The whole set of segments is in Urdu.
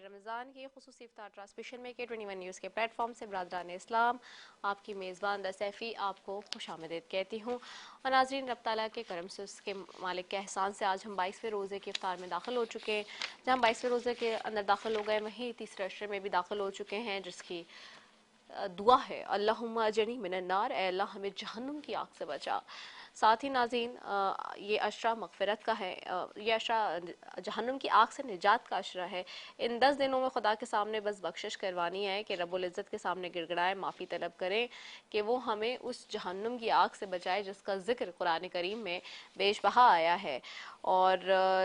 رمضان کی خصوصی افطار ٹرانسمیشن میں K21 نیوز کے پلیٹ فارم سے برادران اسلام آپ کی میزبان سیفی آپ کو خوش آمدید کہتی ہوں. اور ناظرین، رب تعالیٰ کے کرم سے، اس کے مالک کے احسان سے آج ہم 22ویں روزے کے افطار میں داخل ہو چکے ہیں. جہاں 22ویں روزے کے اندر داخل ہو گئے، وہیں تیسرے عشرے میں بھی داخل ہو چکے ہیں، جس کی دعا ہے اللہم اجرنی من النار، اے اللہ ہمیں جہنم کی آگ سے بچا. ساتھ ہی ناظرین، یہ عشرہ مغفرت کا ہے، یہ عشرہ جہنم کی آگ سے نجات کا عشرہ ہے. ان 10 دنوں میں خدا کے سامنے بس بخشش کروانی ہے کہ رب العزت کے سامنے گڑ گڑائیں، معافی طلب کریں کہ وہ ہمیں اس جہنم کی آگ سے بچائے جس کا ذکر قرآن کریم میں بیش بہا آیا ہے. اور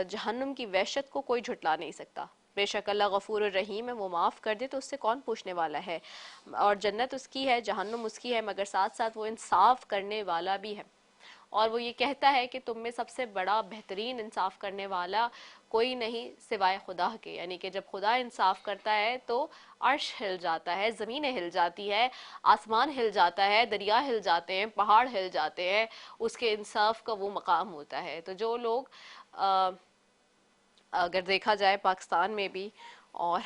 جہنم کی وحشت کو کوئی جھٹلا نہیں سکتا. بے شک اللہ غفور الرحیم ہے، وہ معاف کر دے تو اس سے کون پوچھنے والا ہے. اور جنت اس کی ہے، جہنم اس کی ہے، مگر ساتھ ساتھ وہ انصاف کرنے والا بھی ہے. اور وہ یہ کہتا ہے کہ تم میں سب سے بڑا بہترین انصاف کرنے والا کوئی نہیں سوائے خدا کے. یعنی کہ جب خدا انصاف کرتا ہے تو عرش ہل جاتا ہے، زمینیں ہل جاتی ہے، آسمان ہل جاتا ہے، دریا ہل جاتے ہیں، پہاڑ ہل جاتے ہیں. اس کے انصاف کا وہ مقام ہوتا ہے. تو جو لوگ اگر دیکھا جائے پاکستان میں بھی اور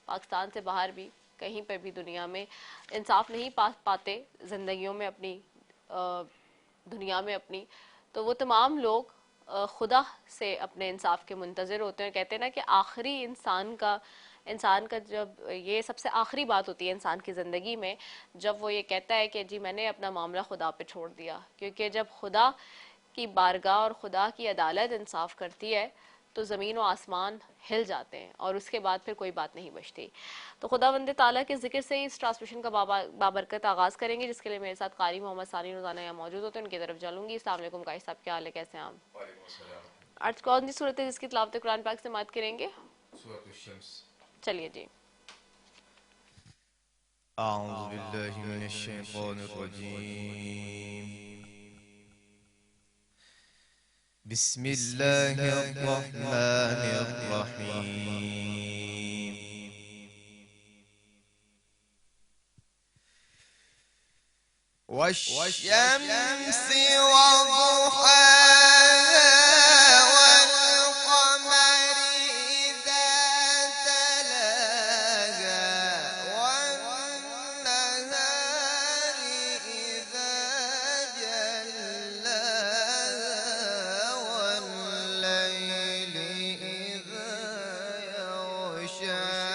پاکستان سے باہر بھی کہیں پر بھی دنیا میں انصاف نہیں پاتے زندگیوں میں اپنی، دنیا میں اپنی، تو وہ تمام لوگ خدا سے اپنے انصاف کے منتظر ہوتے ہیں. کہتے ہیں نا کہ آخری انسان کا جب یہ سب سے آخری بات ہوتی ہے انسان کی زندگی میں، جب وہ یہ کہتا ہے کہ جی میں نے اپنا معاملہ خدا پہ چھوڑ دیا. کیونکہ جب خدا کی بارگاہ اور خدا کی عدالت انصاف کرتی ہے تو زمین و آسمان ہل جاتے ہیں اور اس کے بعد پھر کوئی بات نہیں بچتی. تو خداوند تعالیٰ کے ذکر سے اس ٹرانسمیشن کا بابرکت آغاز کریں گے، جس کے لیے میرے ساتھ قاری محمد ثانی روزانہ یہاں موجود ہوتے ہیں. ان کی طرف چلوں گی. السلام علیکم قاری صاحب، کیا حال ہے، کیسے ہیں آپ؟ وعلیکم السلام. آج کون سی صورت ہے جس کی تلاوت قرآن پاک سے مات کریں گے؟ سورۃ الشمس. چلیے جی. اعوذ باللہ من الشیطان الرجیم. بسم اللہ الرحمن الرحیم. والشمس وضحاها والقمر إذا تلاها والنهار إذا جلاها والليل إذا يغشاها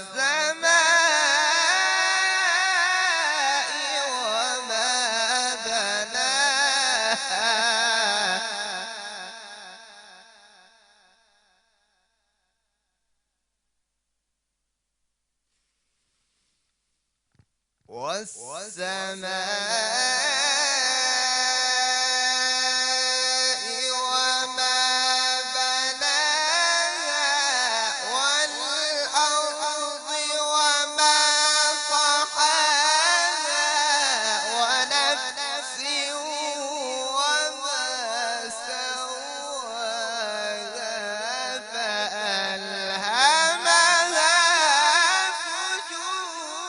والسماء وما بناها والسماء وما بناها والأرض وما طحاها ونفس وما سواها فألهمها فجورها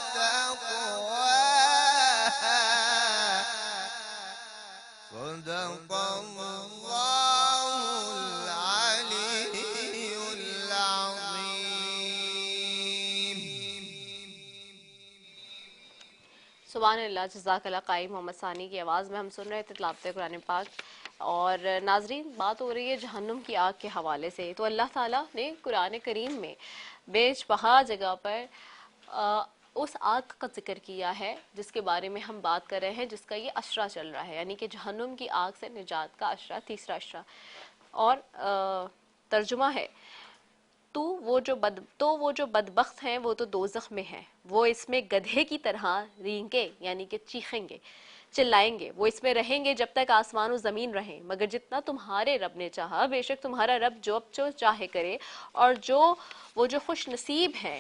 وتقواها. صدق الله العلي العظيم. سبحان اللہ، جزاک اللہ. قائم محمد ثانی کی آواز میں ہم سن رہے تھے تلاوت قرآن پاک. اور ناظرین، بات ہو رہی ہے جہنم کی آگ کے حوالے سے. تو اللہ تعالیٰ نے قرآن کریم میں بیش بہا جگہ پر اس آگ کا ذکر کیا ہے جس کے بارے میں ہم بات کر رہے ہیں، جس کا یہ عشرہ چل رہا ہے، یعنی کہ جہنم کی آگ سے نجات کا عشرہ، تیسرا عشرہ. اور ترجمہ ہے تو وہ جو بدبخت ہیں وہ تو دوزخ میں ہیں، وہ اس میں گدھے کی طرح رینگے، یعنی کہ چیخیں گے، چلائیں گے. وہ اس میں رہیں گے جب تک آسمان و زمین رہیں، مگر جتنا تمہارے رب نے چاہا. بے شک تمہارا رب جو چاہے کرے. اور وہ جو خوش نصیب ہیں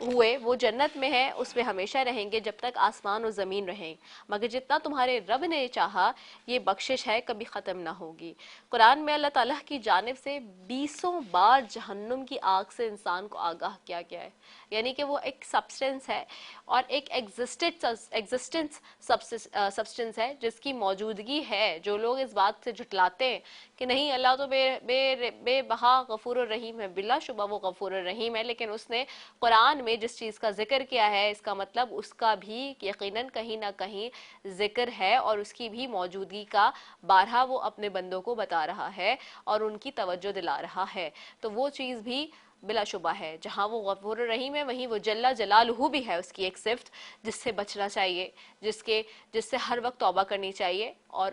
ہوئے وہ جنت میں ہیں، اس میں ہمیشہ رہیں گے جب تک آسمان و زمین رہیں. مگر جتنا تمہارے رب نے چاہا یہ بخشش ہے، کبھی ختم نہ ہوگی. قرآن میں اللہ تعالیٰ کی جانب سے 20 بار جہنم کی آگ سے انسان کو آگاہ کیا گیا ہے. یعنی کہ وہ ایک سبسٹنس ہے اور ایک ایگزسٹنس سبسٹنس ہے جس کی موجودگی ہے. جو لوگ اس بات سے جھٹلاتے ہیں کہ نہیں اللہ تو بے بہا غفور الرحیم ہے، بلا شبہ وہ غفور الرحیم ہے، لیکن اس نے قرآن میں جس چیز کا ذکر کیا ہے اس کا مطلب اس کا بھی یقیناً کہیں نہ کہیں ذکر ہے، اور اس کی بھی موجودگی کا بارہا وہ اپنے بندوں کو بتا رہا ہے اور ان کی توجہ دلا رہا ہے۔ تو وہ چیز بھی بلا شبہ ہے، جہاں وہ غفور الرحیم ہے وہیں وہ جل جلالہ بھی ہے، اس کی ایک صفت جس سے بچنا چاہیے، جس سے ہر وقت توبہ کرنی چاہیے، اور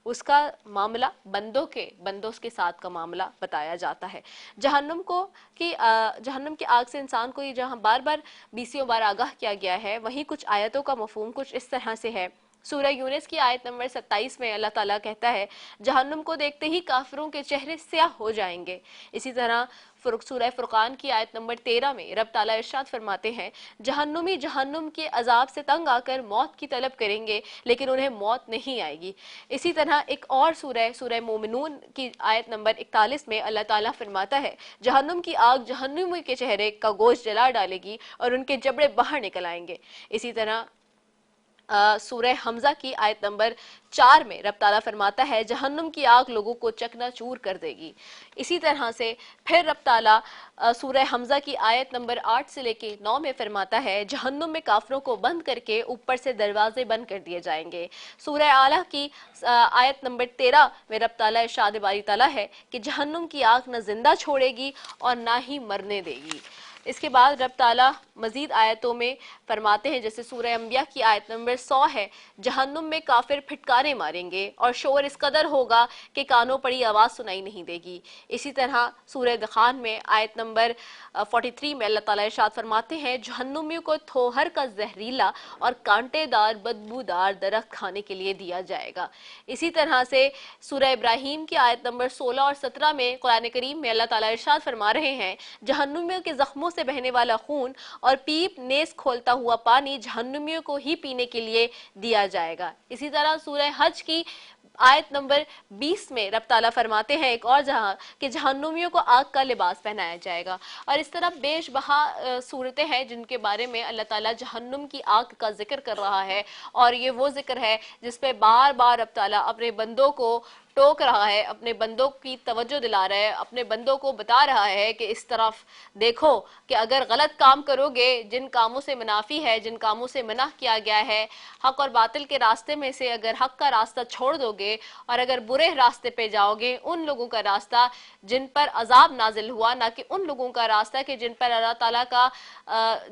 اس کا معاملہ بندوں کے ساتھ کا معاملہ بتایا جاتا ہے۔ جہنم کی آگ سے انسان کو یہ جہاں بار بار بیسیوں بار آگاہ کیا گیا ہے، وہیں کچھ آیتوں کا مفہوم کچھ اس طرح سے ہے۔ سورہ یونس کی آیت نمبر 27 میں اللہ تعالیٰ کہتا ہے جہنم کو دیکھتے ہی کافروں کے چہرے سیاہ ہو جائیں گے۔ اسی طرح سورہ فرقان کی آیت نمبر 13 میں رب تعالیٰ ارشاد فرماتے ہیں جہنمی جہنم کے عذاب سے تنگ آ کر موت کی طلب کریں گے لیکن انہیں موت نہیں آئے گی۔ اسی طرح ایک اور سورہ مومنون کی آیت نمبر 41 میں اللہ تعالیٰ فرماتا ہے جہنم کی آگ جہنمی کے چہرے کا گوشت جلا ڈالے گی اور ان کے جبڑے باہر نکل آئیں گے۔ اسی طرح سورہ حمزہ کی آیت نمبر 4 میں رب تعالیٰ فرماتا ہے جہنم کی آگ لوگوں کو چکنا چور کر دے گی۔ اسی طرح سے پھر رب تعالیٰ سورہ حمزہ کی آیت نمبر 8 سے لے کے 9 میں فرماتا ہے جہنم میں کافروں کو بند کر کے اوپر سے دروازے بند کر دیے جائیں گے۔ سورہ اعلیٰ کی آیت نمبر 13 میں رب تعالیٰ ارشاد باری تعالیٰ ہے کہ جہنم کی آگ نہ زندہ چھوڑے گی اور نہ ہی مرنے دے گی۔ اس کے بعد رب تعالیٰ مزید آیتوں میں فرماتے ہیں جیسے سورہ انبیاء کی آیت نمبر 100 ہے جہنم میں کافر پھٹکارے ماریں گے اور شور اس قدر ہوگا کہ کانوں پڑی آواز سنائی نہیں دے گی۔ اسی طرح سورہ دخان میں آیت نمبر 43 میں اللہ تعالیٰ ارشاد فرماتے ہیں جہنمیوں کو تھوہر کا زہریلا اور کانٹے دار بدبودار درخت کھانے کے لیے دیا جائے گا۔ اسی طرح سے سورہ ابراہیم کی آیت نمبر 16 اور 17 میں قرآن کریم میں اللہ تعالیٰ ارشاد فرما رہے ہیں جہنمیوں کے زخموں سے بہنے والا خون اور پیپ نیز کھولتا ہوا پانی جہنمیوں کو ہی پینے کے لیے دیا جائے گا۔ اسی طرح سورہ حج کی آیت نمبر 20 میں رب تعالیٰ فرماتے ہیں ایک اور جہاں کہ جہنمیوں کو آگ کا لباس پہنایا جائے گا۔ اور اس طرح بیش بہا صورتیں ہیں جن کے بارے میں اللہ تعالیٰ جہنم کی آگ کا ذکر کر رہا ہے، اور یہ وہ ذکر ہے جس پہ بار بار رب تعالیٰ اپنے بندوں کو ٹوک رہا ہے، اپنے بندوں کی توجہ دلا رہا ہے، اپنے بندوں کو بتا رہا ہے کہ اس طرف دیکھو کہ اگر غلط کام کرو گے، جن کاموں سے منافی ہے، جن کاموں سے منع کیا گیا ہے، حق اور باطل کے راستے میں سے اگر حق کا راستہ چھوڑ دو گے اور اگر برے راستے پہ جاؤ گے، ان لوگوں کا راستہ جن پر عذاب نازل ہوا، نہ کہ ان لوگوں کا راستہ کہ جن پر اللہ تعالیٰ کا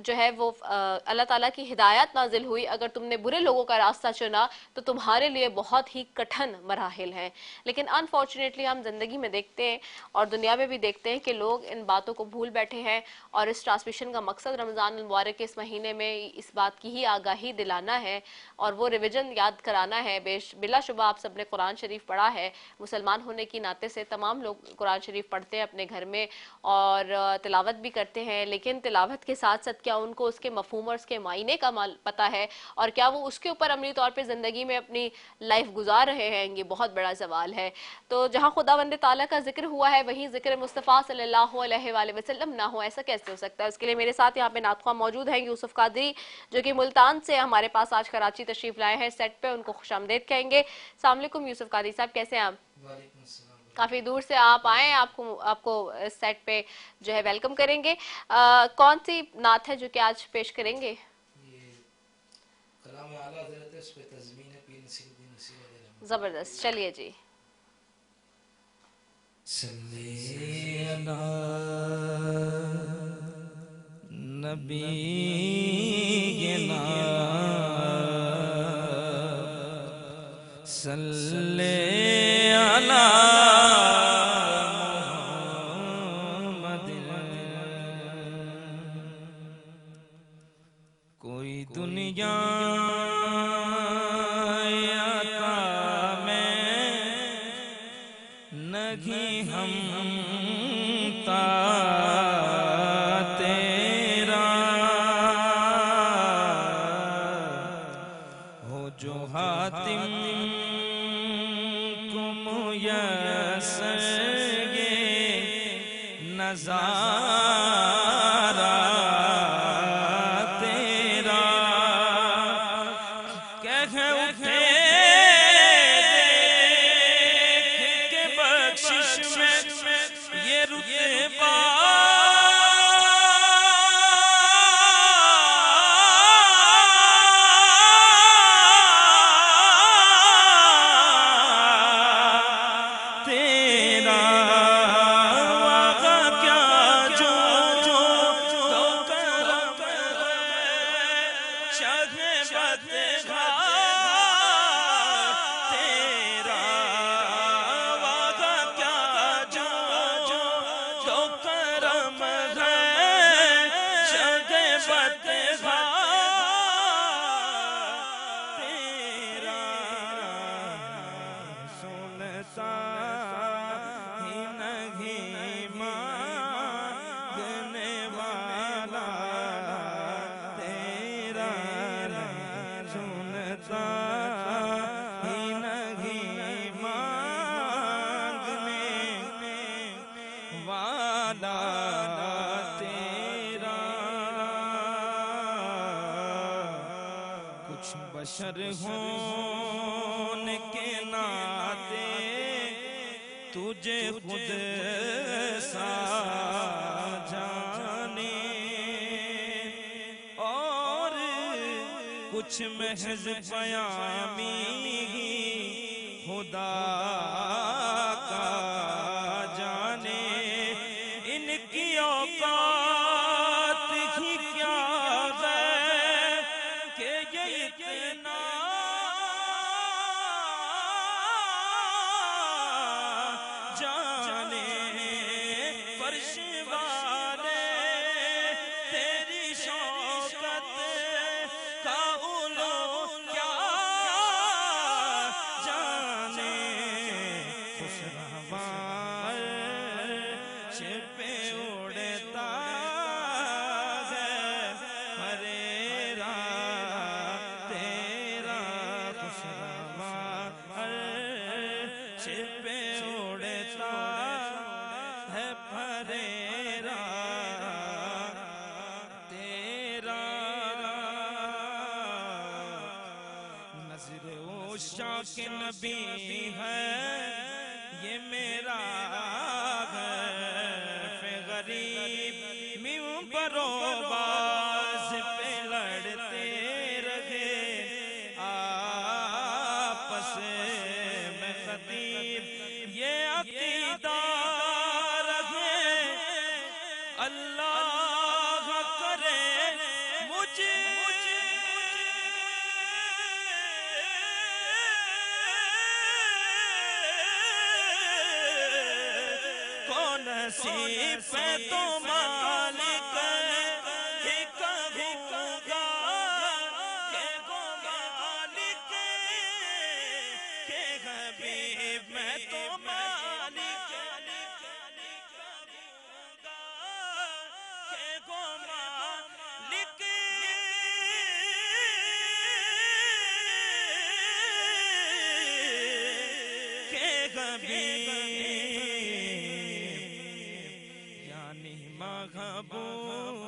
جو ہے وہ اللہ تعالیٰ کی ہدایت نازل ہوئی، اگر تم نے برے لوگوں کا راستہ چنا تو تمہارے لیے بہت ہی کٹھن مراحل ہیں۔ لیکن انفارچونیٹلی ہم زندگی میں دیکھتے ہیں اور دنیا میں بھی دیکھتے ہیں کہ لوگ ان باتوں کو بھول بیٹھے ہیں، اور اس ٹرانسمیشن کا مقصد رمضان المبارک کے اس مہینے میں اس بات کی ہی آگاہی دلانا ہے اور وہ ریویژن یاد کرانا ہے۔ بلا شبہ آپ سب نے قرآن شریف پڑھا ہے، مسلمان ہونے کی ناطے سے تمام لوگ قرآن شریف پڑھتے ہیں اپنے گھر میں اور تلاوت بھی کرتے ہیں، لیکن تلاوت کے ساتھ ساتھ کیا ان کو اس کے مفہوم اور اس کے معنی کا پتہ ہے، اور کیا وہ اس کے اوپر عملی طور پہ زندگی میں اپنی لائف گزار رہے ہیں؟ یہ بہت بڑا سوال ہے۔ تو جہاں خداوند تعالیٰ کا ذکر ہوا ہے وہیں ذکر مصطفیٰ صلی اللہ علیہ وآلہ وسلم نہ ہو، ایسا کیسے ہو سکتا ہے؟ اس کے لیے میرے ساتھ یہاں پہ نعت خواہ موجود ہیں یوسف قادری جو کہ ملتان سے ہمارے پاس آج کراچی تشریف لائے ہیں سیٹ پہ، ان کو خوش آمدید کہیں گے۔ السلام علیکم یوسف قادری صاحب، کیسے ہیں آپ؟ وعلیکم السلام۔ کافی دور سے آپ آئے ہیں، آپ کو سیٹ پہ جو ہے ویلکم کریں گے۔ کون سی نعت ہے جو کہ آج پیش کریں گے؟ یہ کلام اعلیٰ حضرت ہے، اس پہ تضمین ہے پیر نصیر الدین نصیر علیہ رحمۃ۔ زبردست، چلیے جی۔ صلی علی نبینا صلی علی محمد۔ کوئی دنیا نہیں ہم تا تیرا ہو جو حاتم کو میسر یہ نظارہ تیرا کہہ اٹھے دیکھ کے تیرا وعدہ کیا جو کرم ہے جگ بدگا تیرا سنتا ہی نہیں مانگنے والا تیرا سنتا ہی نہیں مانگنے والا تیرا کچھ بشر ہونے کے ناتے تجھے خود سا جانے اور کچھ محض پیامی خدا کا جانے ان کی اوقات ہی کیا ہے کہ یہ اتنا جانے فرش والے تیری شوکت کا علو کیا جانے خوش رہوان عرش پہ اڑتا ہے فریرا تیرا خوش رہوان عرش پہ اڑتا ہے فریرا تیرا نظر عشاق نبی ہے یہ میرا حرف غریب منبر و باز پہ لڑتے رہے آپس میں خطیب یہ عقیدہ رہے اللہ کرے مجھے نصیب پہ تو مالک ہی کہوں گا کہ وہ مالک کے حبیب میں تو مالک کہوں گا کہ وہ مالک کے حبیب یعنی محبوب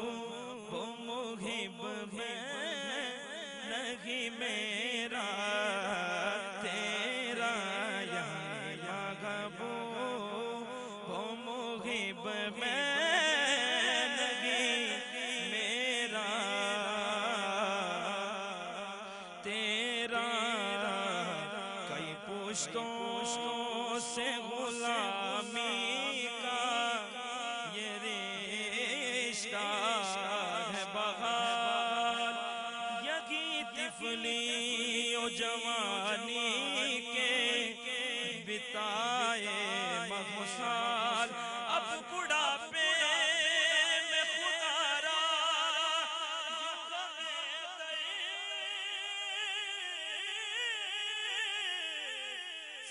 و محب میں نہیں میرا تیرا یعنی محبوب و محب میں نہیں میرا تیرا کئی پشتوں سے غلامی کا یہ رشتہ ہے بہار یہی طفلی و جوانی کے بتائے مخصال اب بڑھاپے میں خدا را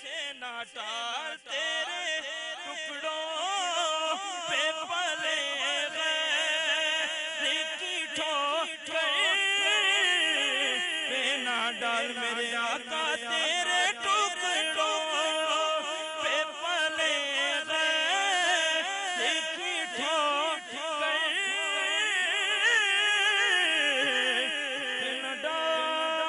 سے نہ ٹال تیرے ٹکڑوں پہ پلے گئے کی ٹھوکر پہ نہ ڈال میرے آقا تیرے ٹکڑوں پہ پلے گئے کی ٹھوکر پہ نہ ڈال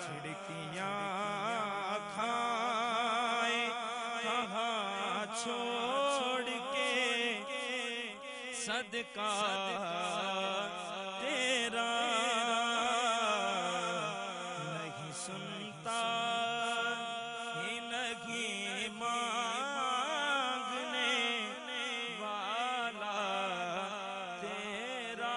جھڑکیاں کھائے کہاں چھوڑ کے صدقہ تیرا نہیں سنتا ہی نہیں مانگنے والا تیرا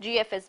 GFS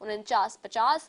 49, 50,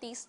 30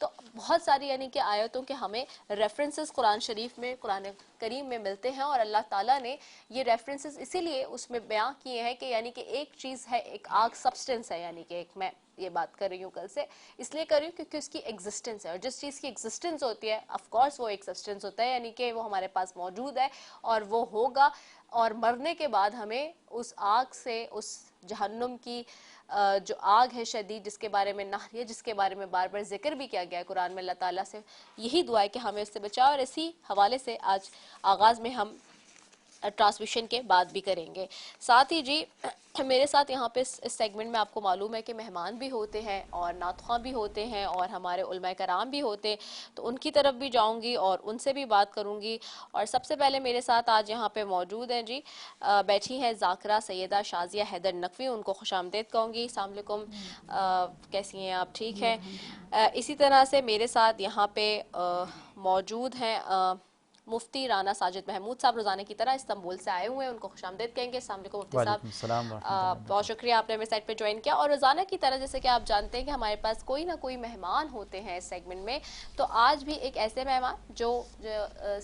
تو بہت ساری یعنی کہ آیتوں کے ہمیں ریفرنسز قرآن شریف میں قرآن کریم میں ملتے ہیں، اور اللہ تعالیٰ نے یہ ریفرنسز اسی لیے اس میں بیان کیے ہیں کہ یعنی کہ ایک چیز ہے، ایک آگ سبسٹنس ہے، یعنی کہ ایک میں یہ بات کر رہی ہوں کل سے اس لیے کر رہی ہوں کیونکہ اس کی ایگزسٹنس ہے، اور جس چیز کی ایگزسٹنس ہوتی ہے آف کورس وہ ایک سبسٹنس ہوتا ہے، یعنی کہ وہ ہمارے پاس موجود ہے اور وہ ہوگا، اور مرنے کے بعد ہمیں اس آگ سے، اس جہنم کی جو آگ ہے شدید جس کے بارے میں نہر ہے، جس کے بارے میں بار بار ذکر بھی کیا گیا ہے قرآن میں، اللہ تعالیٰ سے یہی دعا ہے کہ ہمیں اس سے بچائے، اور اسی حوالے سے آج آغاز میں ہم ٹرانسمیشن کے بعد بھی کریں گے۔ ساتھ ہی جی میرے ساتھ یہاں پہ اس سیگمنٹ میں آپ کو معلوم ہے کہ مہمان بھی ہوتے ہیں اور نعت خواں بھی ہوتے ہیں اور ہمارے علماء کرام بھی ہوتے ہیں، تو ان کی طرف بھی جاؤں گی اور ان سے بھی بات کروں گی۔ اور سب سے پہلے میرے ساتھ آج یہاں پہ موجود ہیں جی بیٹھی ہیں ذاکرہ سیدہ شازیہ حیدر نقوی، ان کو خوش آمدید کہوں گی۔ السلام علیکم، کیسی ہیں آپ؟ ٹھیک ہیں؟ اسی طرح سے میرے ساتھ یہاں پہ موجود ہیں مفتی رانا ساجد محمود صاحب، روزانہ کی طرح استنبول سے آئے ہوئے ہیں، ان کو خوش آمدید کہیں گے۔ السلام علیکم مفتی صاحب۔ وعلیکم السلام ورحمۃ اللہ۔ بہت شکریہ آپ نے ہمیں سائٹ پہ جوائن کیا، اور روزانہ کی طرح جیسے کہ آپ جانتے ہیں کہ ہمارے پاس کوئی نہ کوئی مہمان ہوتے ہیں اس سیگمنٹ میں، تو آج بھی ایک ایسے مہمان جو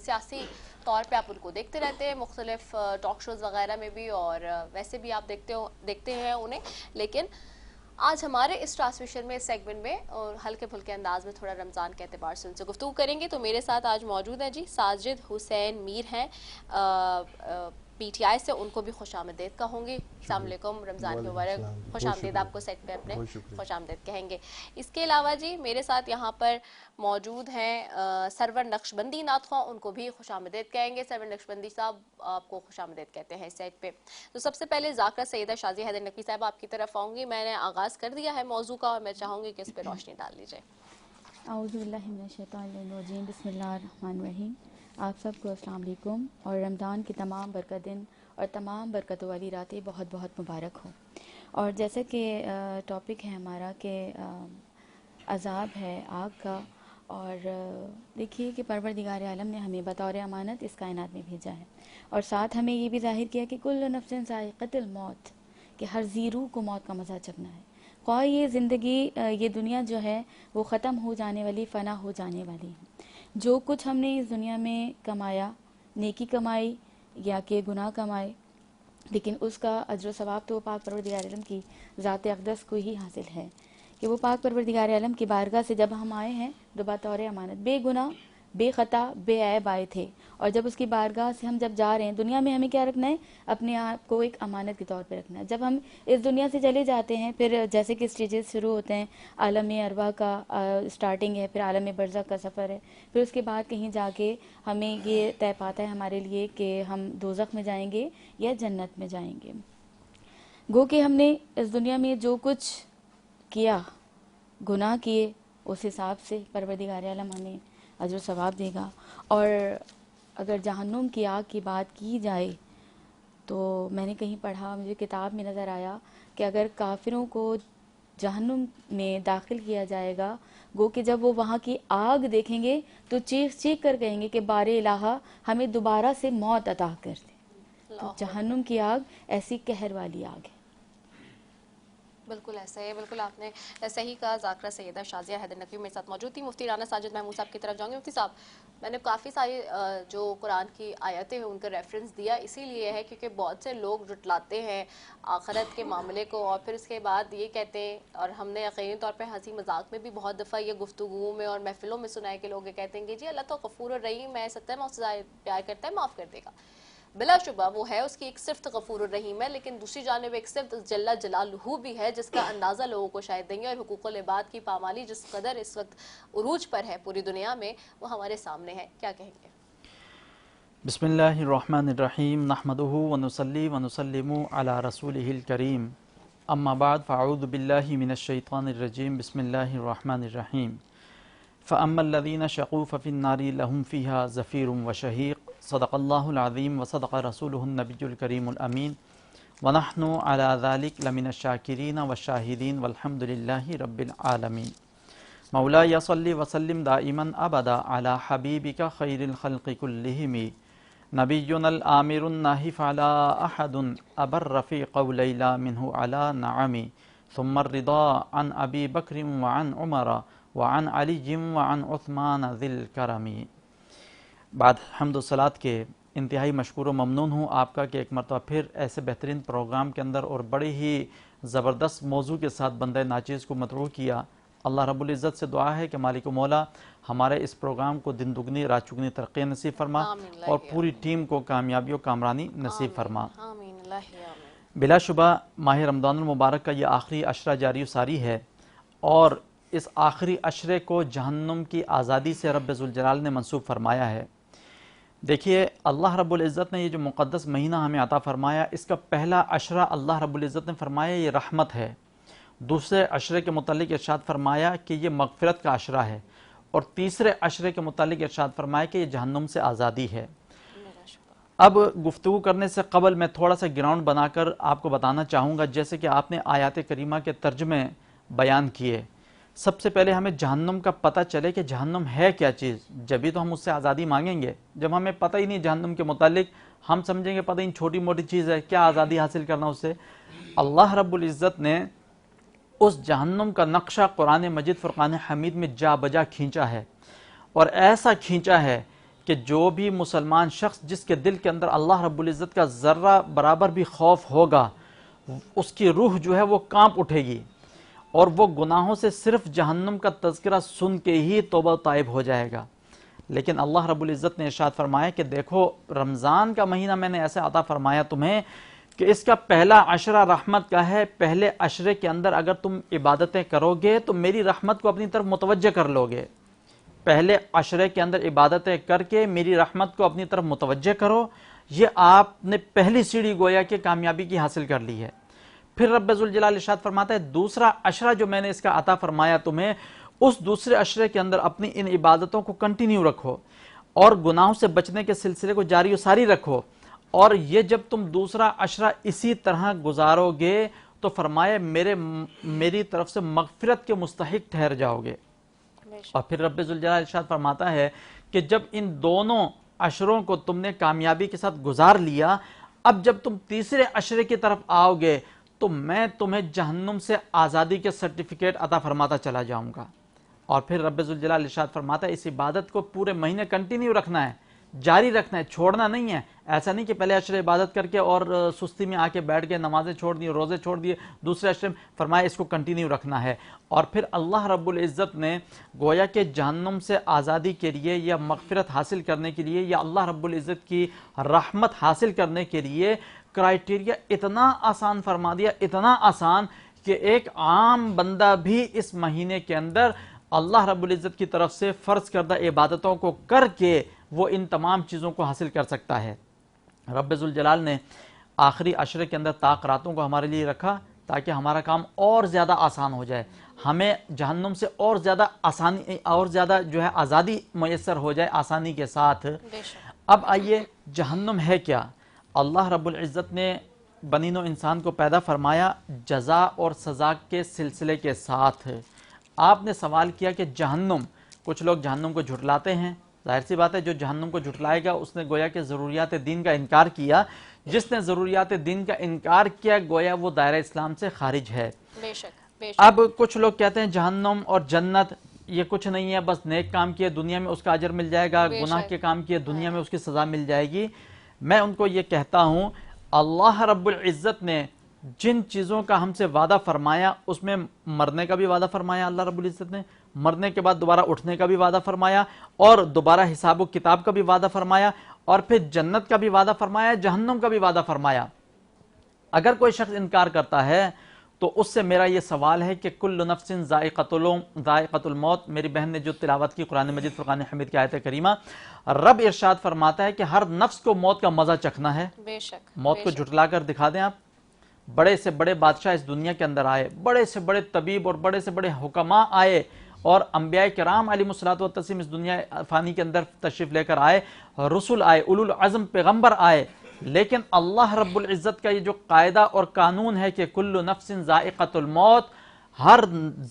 سیاسی طور پہ آپ ان کو دیکھتے رہتے ہیں مختلف ٹاک شوز وغیرہ میں بھی، اور ویسے بھی آپ دیکھتے ہیں انہیں، لیکن آج ہمارے اس ٹرانسمیشن میں اس سیگمنٹ میں اور ہلکے پھلکے انداز میں تھوڑا رمضان کے اعتبار سے ان سے گفتگو کریں گے۔ تو میرے ساتھ آج موجود ہیں جی ساجد حسین میر ہیں پی ٹی آئی سے، ان کو بھی خوش آمدید کہوں گی۔ السلام علیکم، رمضان کے مبارک، خوش آمدید آپ کو سیٹ پہ اپنے خوش آمدید کہیں گے۔ اس کے علاوہ جی میرے ساتھ یہاں پر موجود ہیں سرور نقشبندی نعت خواں، ان کو بھی خوش آمدید کہیں گے۔ سرور نقشبندی صاحب آپ کو خوش آمدید کہتے ہیں اس سیٹ پہ۔ تو سب سے پہلے ذاکرہ سیدہ شازیہ حیدر نقوی صاحب آپ کی طرف آؤں گی، میں نے آغاز کر دیا ہے موضوع کا اور میں چاہوں گی کہ اس پہ روشنی ڈال لیجیے۔ اعوذ باللہ من الشیطان الرجیم، بسم اللہ الرحمن الرحیم۔ آپ سب کو السلام علیکم، اور رمضان کی تمام برکت دن اور تمام برکتوں والی راتیں بہت بہت مبارک ہو۔ اور جیسا کہ ٹاپک ہے ہمارا کہ عذاب ہے آگ کا، اور دیکھیے کہ پروردگار عالم نے ہمیں بطور امانت اس کائنات میں بھیجا ہے، اور ساتھ ہمیں یہ بھی ظاہر کیا کہ کل نفس ذائقۃ الموت، کہ ہر ذی روح کو موت کا مزہ چکھنا ہے۔ خواہ یہ زندگی یہ دنیا جو ہے وہ ختم ہو جانے والی، فنا ہو جانے والی ہے۔ جو کچھ ہم نے اس دنیا میں کمایا، نیکی کمائی یا کہ گناہ کمائے، لیکن اس کا اجر و ثواب تو پاک پروردگار عالم کی ذات اقدس کو ہی حاصل ہے، کہ وہ پاک پروردگار عالم کی بارگاہ سے جب ہم آئے ہیں تو بطور امانت بے گناہ، بے خطا، بے عیب آئے تھے، اور جب اس کی بارگاہ سے ہم جب جا رہے ہیں دنیا میں، ہمیں کیا رکھنا ہے؟ اپنے آپ کو ایک امانت کے طور پہ رکھنا ہے۔ جب ہم اس دنیا سے چلے جاتے ہیں، پھر جیسے کہ اسٹیجز شروع ہوتے ہیں، عالم ارواح کا سٹارٹنگ ہے، پھر عالم برزخ کا سفر ہے، پھر اس کے بعد کہیں جا کے ہمیں یہ طے پاتا ہے ہمارے لیے کہ ہم دوزخ میں جائیں گے یا جنت میں جائیں گے۔ گو کہ ہم نے اس دنیا میں جو کچھ کیا، گناہ کیے، اس حساب سے پروردگار عالم ہمیں اجر و ثواب دے گا۔ اور اگر جہنم کی آگ کی بات کی جائے تو میں نے کہیں پڑھا، مجھے کتاب میں نظر آیا کہ اگر کافروں کو جہنم میں داخل کیا جائے گا، گو کہ جب وہ وہاں کی آگ دیکھیں گے تو چیخ چیخ کر کہیں گے کہ بار الہا ہمیں دوبارہ سے موت عطا کر دے۔ تو جہنم کی آگ ایسی قہر والی آگ ہے۔ بالکل ایسا ہے، بالکل آپ نے صحیح کہا۔ ذاکرہ سیدہ شازیہ حیدر نقوی میرے ساتھ موجود تھی۔ مفتی رانا ساجد محمود صاحب کی طرف جاؤں گے۔ مفتی صاحب، میں نے کافی ساری جو قرآن کی آیتیں ہیں ان کا ریفرنس دیا، اسی لیے ہے کیونکہ بہت سے لوگ جھٹلاتے ہیں آخرت کے معاملے کو، اور پھر اس کے بعد یہ کہتے ہیں، اور ہم نے یقینی طور پہ ہنسی مذاق میں بھی بہت دفعہ یہ گفتگو میں اور محفلوں میں سنا ہے کہ لوگ یہ کہتے ہیں کہ جی اللہ تو غفور الرحیم ہے، ستر میں اس سے پیار کرتا ہے، معاف کر دے گا۔ بلا شبہ وہ ہے، اس کی ایک صفت غفور الرحیم ہے، لیکن دوسری جانب ایک صفت جل جلالہ بھی ہے جس کا اندازہ لوگوں کو شاید دیں گے، اور حقوق العباد کی پامالی جس قدر اس وقت عروج پر ہے پوری دنیا میں، وہ ہمارے سامنے ہے۔ کیا کہیں گے؟ بسم اللہ الرحمن الرحیم، نحمدہ ونصلی ونسلم علی رسولہ الکریم، اما بعد فاعوذ باللہ من الشیطان الرجیم، بسم اللہ الرحمن الرحیم۔ فاما الذین شقوا ففی النار لهم فیہا زفیر وشہیق، صدق اللہ العظیم وصدق رسولہ النبی الکریم الامین، ونحن علی ذلک لمن الشاکرین والشاہدین والحمد للہ رب العالمین۔ مولاي صل وسلم دائما ابدا على حبیبک خیر الخلق کلہم، نبینا الآمر الناہی فعلا احد ابر فی قولیلا منہ علی نعمی، ثم الرضا عن ابی بکر وعن عمر وعن علی وعن عثمان ذی الکرمی۔ بعد حمد و صلات کے انتہائی مشکور و ممنون ہوں آپ کا کہ ایک مرتبہ پھر ایسے بہترین پروگرام کے اندر اور بڑے ہی زبردست موضوع کے ساتھ بندہ ناچیز کو مدعو کیا۔ اللہ رب العزت سے دعا ہے کہ مالک و مولا ہمارے اس پروگرام کو دن دگنی رات چگنی ترقی نصیب فرما اور پوری ٹیم کو کامیابی و کامرانی نصیب فرما۔ آمین اللہ آمین۔ بلا شبہ ماہ رمضان المبارک کا یہ آخری عشرہ جاری و ساری ہے، اور اس آخری عشرے کو جہنم کی آزادی سے رب ذوالجلال نے منسوب فرمایا ہے۔ دیکھیے اللہ رب العزت نے یہ جو مقدس مہینہ ہمیں عطا فرمایا، اس کا پہلا عشرہ اللہ رب العزت نے فرمایا یہ رحمت ہے، دوسرے عشرے کے متعلق ارشاد فرمایا کہ یہ مغفرت کا عشرہ ہے، اور تیسرے عشرے کے متعلق ارشاد فرمایا کہ یہ جہنم سے آزادی ہے۔ اب گفتگو کرنے سے قبل میں تھوڑا سا گراؤنڈ بنا کر آپ کو بتانا چاہوں گا، جیسے کہ آپ نے آیات کریمہ کے ترجمے بیان کیے۔ سب سے پہلے ہمیں جہنم کا پتہ چلے کہ جہنم ہے کیا چیز، جبھی تو ہم اس سے آزادی مانگیں گے۔ جب ہمیں پتہ ہی نہیں جہنم کے متعلق، ہم سمجھیں گے پتہ ہی چھوٹی موٹی چیز ہے، کیا آزادی حاصل کرنا اس سے۔ اللہ رب العزت نے اس جہنم کا نقشہ قرآن مجید فرقان حمید میں جا بجا کھینچا ہے، اور ایسا کھینچا ہے کہ جو بھی مسلمان شخص جس کے دل کے اندر اللہ رب العزت کا ذرہ برابر بھی خوف ہوگا، اس کی روح جو ہے وہ کانپ اٹھے گی، اور وہ گناہوں سے صرف جہنم کا تذکرہ سن کے ہی توبہ طائب ہو جائے گا۔ لیکن اللہ رب العزت نے ارشاد فرمایا کہ دیکھو رمضان کا مہینہ میں نے ایسے عطا فرمایا تمہیں کہ اس کا پہلا عشرہ رحمت کا ہے۔ پہلے عشرے کے اندر اگر تم عبادتیں کرو گے تو میری رحمت کو اپنی طرف متوجہ کر لو گے۔ پہلے عشرے کے اندر عبادتیں کر کے میری رحمت کو اپنی طرف متوجہ کرو، یہ آپ نے پہلی سیڑھی گویا کہ کامیابی کی حاصل کر لی ہے۔ پھر رب ذوالجلال ارشاد فرماتا ہے دوسرا عشرہ جو میں نے اس کا عطا فرمایا تمہیں، اس دوسرے عشرے کے اندر اپنی ان عبادتوں کو کنٹینیو رکھو، اور گناہوں سے بچنے کے سلسلے کو جاری و ساری رکھو، اور یہ جب تم دوسرا عشرہ اسی طرح گزارو گے تو فرمایا میری طرف سے مغفرت کے مستحق ٹھہر جاؤ گے۔ اور پھر رب ذوالجلال ارشاد فرماتا ہے کہ جب ان دونوں عشروں کو تم نے کامیابی کے ساتھ گزار لیا، اب جب تم تیسرے عشرے کی طرف آؤ گے تو میں تمہیں جہنم سے آزادی کے سرٹیفکیٹ عطا فرماتا چلا جاؤں گا۔ اور پھر رب ذوالجلال ارشاد فرماتا ہے اس عبادت کو پورے مہینے کنٹینیو رکھنا ہے، جاری رکھنا ہے، چھوڑنا نہیں ہے۔ ایسا نہیں کہ پہلے عشرے عبادت کر کے اور سستی میں آ کے بیٹھ گئے، نمازیں چھوڑ دی، روزے چھوڑ دیے، دوسرے عشرے میں فرمایا اس کو کنٹینیو رکھنا ہے۔ اور پھر اللہ رب العزت نے گویا کہ جہنم سے آزادی کے لیے یا مغفرت حاصل کرنے کے لیے یا اللہ رب العزت کی رحمت حاصل کرنے کے لیے کرائٹیریا اتنا آسان فرما دیا، اتنا آسان کہ ایک عام بندہ بھی اس مہینے کے اندر اللہ رب العزت کی طرف سے فرض کردہ عبادتوں کو کر کے وہ ان تمام چیزوں کو حاصل کر سکتا ہے۔ رب ذوالجلال نے آخری عشرے کے اندر طاق راتوں کو ہمارے لیے رکھا تاکہ ہمارا کام اور زیادہ آسان ہو جائے، ہمیں جہنم سے اور زیادہ آسانی اور زیادہ جو ہے آزادی میسر ہو جائے آسانی کے ساتھ۔ اب آئیے جہنم ہے کیا؟ اللہ رب العزت نے بنی نوع انسان کو پیدا فرمایا جزا اور سزا کے سلسلے کے ساتھ۔ آپ نے سوال کیا کہ جہنم، کچھ لوگ جہنم کو جھٹلاتے ہیں، ظاہر سی بات ہے جو جہنم کو جھٹلائے گا اس نے گویا کہ ضروریات دین کا انکار کیا، جس نے ضروریات دین کا انکار کیا گویا وہ دائرہ اسلام سے خارج ہے۔ بے شک۔ اب کچھ لوگ کہتے ہیں جہنم اور جنت یہ کچھ نہیں ہے، بس نیک کام کیے دنیا میں اس کا اجر مل جائے گا، گناہ کے کام کیے دنیا میں اس کی سزا مل جائے گی۔ میں ان کو یہ کہتا ہوں اللہ رب العزت نے جن چیزوں کا ہم سے وعدہ فرمایا اس میں مرنے کا بھی وعدہ فرمایا، اللہ رب العزت نے مرنے کے بعد دوبارہ اٹھنے کا بھی وعدہ فرمایا، اور دوبارہ حساب و کتاب کا بھی وعدہ فرمایا، اور پھر جنت کا بھی وعدہ فرمایا، جہنم کا بھی وعدہ فرمایا۔ اگر کوئی شخص انکار کرتا ہے تو اس سے میرا یہ سوال ہے کہ کل نفس ذائقۃ الموت، میری بہن نے جو تلاوت کی قرآن مجید فرقان حمید کی آیت کریمہ، رب ارشاد فرماتا ہے کہ ہر نفس کو موت کا مزہ چکھنا ہے۔ بے شک۔ موت کو جھٹلا کر دکھا دیں آپ، بڑے سے بڑے بادشاہ اس دنیا کے اندر آئے، بڑے سے بڑے طبیب اور بڑے سے بڑے حکماء آئے، اور انبیاء کرام علیہ الصلوۃ والتسلیم اس دنیا فانی کے اندر تشریف لے کر آئے، رسول آئے، اولو العزم پیغمبر آئے، لیکن اللہ رب العزت کا یہ جو قاعدہ اور قانون ہے کہ کل نفس ذائقۃ الموت، ہر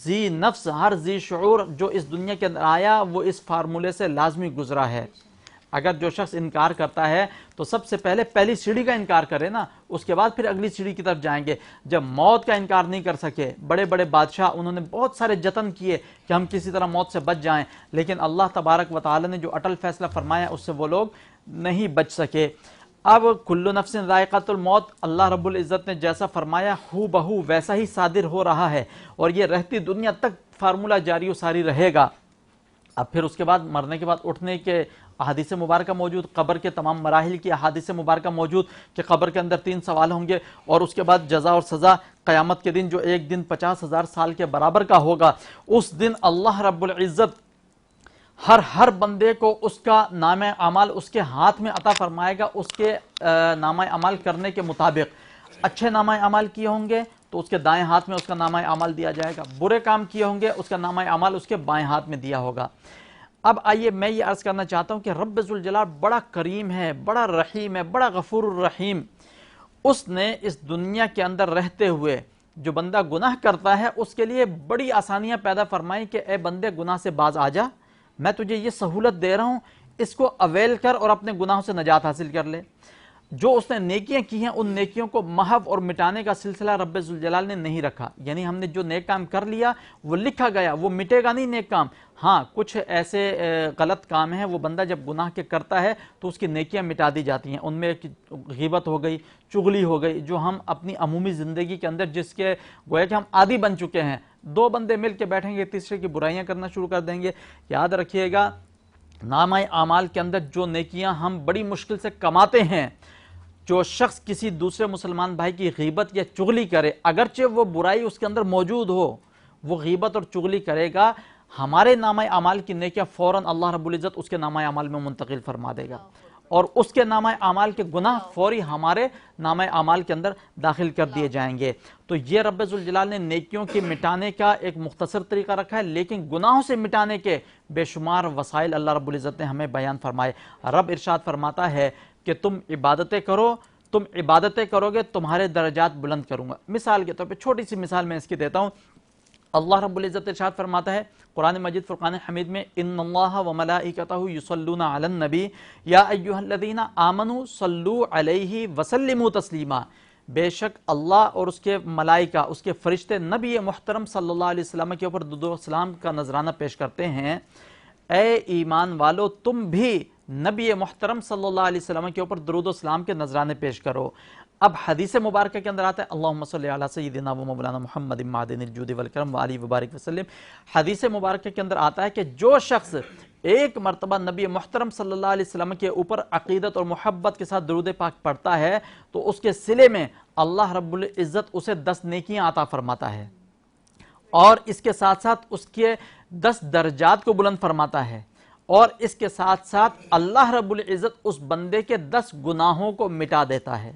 ذی نفس، ہر ذی شعور جو اس دنیا کے اندر آیا وہ اس فارمولے سے لازمی گزرا ہے۔ اگر جو شخص انکار کرتا ہے تو سب سے پہلے پہلی سیڑھی کا انکار کرے نا، اس کے بعد پھر اگلی سیڑھی کی طرف جائیں گے. جب موت کا انکار نہیں کر سکے، بڑے بڑے بادشاہ انہوں نے بہت سارے جتن کیے کہ ہم کسی طرح موت سے بچ جائیں، لیکن اللہ تبارک و تعالی نے جو اٹل فیصلہ فرمایا اس سے وہ لوگ نہیں بچ سکے. اب کل نفس ذائقۃ الموت، اللہ رب العزت نے جیسا فرمایا ہو بہو ویسا ہی صادر ہو رہا ہے، اور یہ رہتی دنیا تک فارمولہ جاری و ساری رہے گا. اب پھر اس کے بعد مرنے کے بعد اٹھنے کے احادیث مبارکہ موجود، قبر کے تمام مراحل کی احادیث مبارکہ موجود کہ قبر کے اندر 3 سوال ہوں گے، اور اس کے بعد جزا اور سزا قیامت کے دن جو ایک دن 50,000 سال کے برابر کا ہوگا. اس دن اللہ رب العزت ہر بندے کو اس کا نام اعمال اس کے ہاتھ میں عطا فرمائے گا، اس کے نام اعمال کرنے کے مطابق. اچھے نام اعمال کیے ہوں گے تو اس کے دائیں ہاتھ میں اس کا نامہ اعمال دیا جائے گا، برے کام کیے ہوں گے اس کا نامہ اعمال اس کے بائیں ہاتھ میں دیا ہوگا. اب آئیے میں یہ عرض کرنا چاہتا ہوں کہ رب ذوالجلال بڑا کریم ہے، بڑا رحیم ہے، بڑا غفور الرحیم. اس نے اس دنیا کے اندر رہتے ہوئے جو بندہ گناہ کرتا ہے اس کے لیے بڑی آسانیاں پیدا فرمائی کہ اے بندے گناہ سے باز آ جا، میں تجھے یہ سہولت دے رہا ہوں، اس کو اویل کر اور اپنے گناہوں سے نجات حاصل کر لے. جو اس نے نیکیاں کی ہیں ان نیکیوں کو محو اور مٹانے کا سلسلہ رب ذوالجلال نے نہیں رکھا. یعنی ہم نے جو نیک کام کر لیا وہ لکھا گیا، وہ مٹے گا نہیں نیک کام. ہاں کچھ ایسے غلط کام ہیں وہ بندہ جب گناہ کے کرتا ہے تو اس کی نیکیاں مٹا دی جاتی ہیں. ان میں ایک غیبت ہو گئی، چغلی ہو گئی، جو ہم اپنی عمومی زندگی کے اندر جس کے گویا کہ ہم عادی بن چکے ہیں. 2 بندے مل کے بیٹھیں گے، تیسرے کی برائیاں کرنا شروع کر دیں گے. یاد رکھیے گا نامہ اعمال کے اندر جو نیکیاں ہم بڑی مشکل سے کماتے ہیں، جو شخص کسی دوسرے مسلمان بھائی کی غیبت یا چغلی کرے، اگرچہ وہ برائی اس کے اندر موجود ہو، وہ غیبت اور چغلی کرے گا، ہمارے نامہ اعمال کی نیکیاں فوراً اللہ رب العزت اس کے نامہ اعمال میں منتقل فرما دے گا، اور اس کے نامہ اعمال کے گناہ فوری ہمارے نامہ اعمال کے اندر داخل کر دیے جائیں گے. تو یہ رب ذوالجلال نے نیکیوں کے مٹانے کا ایک مختصر طریقہ رکھا ہے، لیکن گناہوں سے مٹانے کے بے شمار وسائل اللہ رب العزت نے ہمیں بیان فرمائے. رب ارشاد فرماتا ہے کہ تم عبادتیں کرو، تم عبادتیں کرو گے تمہارے درجات بلند کروں گا. مثال کے طور پہ چھوٹی سی مثال میں اس کی دیتا ہوں. اللہ رب العزت ارشاد فرماتا ہے قرآن مجید فرقان حمید میں، ان اللہ وملائکتہ یصلون علی النبی یا ایھا الذین آمنوا صلوا علیہ وسلموا تسلیما. بے شک اللہ اور اس کے ملائکہ، اس کے فرشتے نبی محترم صلی اللہ علیہ وسلم کے اوپر درود و سلام کا نذرانہ پیش کرتے ہیں. اے ایمان والو تم بھی نبی محترم صلی اللہ علیہ وسلم کے اوپر درود و سلام کے نذرانے پیش کرو. اب حدیث مبارکہ کے اندر آتا ہے اللہم صلی علی سیدنا و مولانا محمد معدن الجود والکرم وآلہ وبارک وسلم. حدیث مبارکہ کے اندر آتا ہے کہ جو شخص ایک مرتبہ نبی محترم صلی اللہ علیہ وسلم کے اوپر عقیدت اور محبت کے ساتھ درود پاک پڑھتا ہے تو اس کے صلے میں اللہ رب العزت اسے 10 نیکیاں عطا فرماتا ہے، اور اس کے ساتھ ساتھ اس کے 10 درجات کو بلند فرماتا ہے، اور اس کے ساتھ ساتھ اللہ رب العزت اس بندے کے 10 گناہوں کو مٹا دیتا ہے.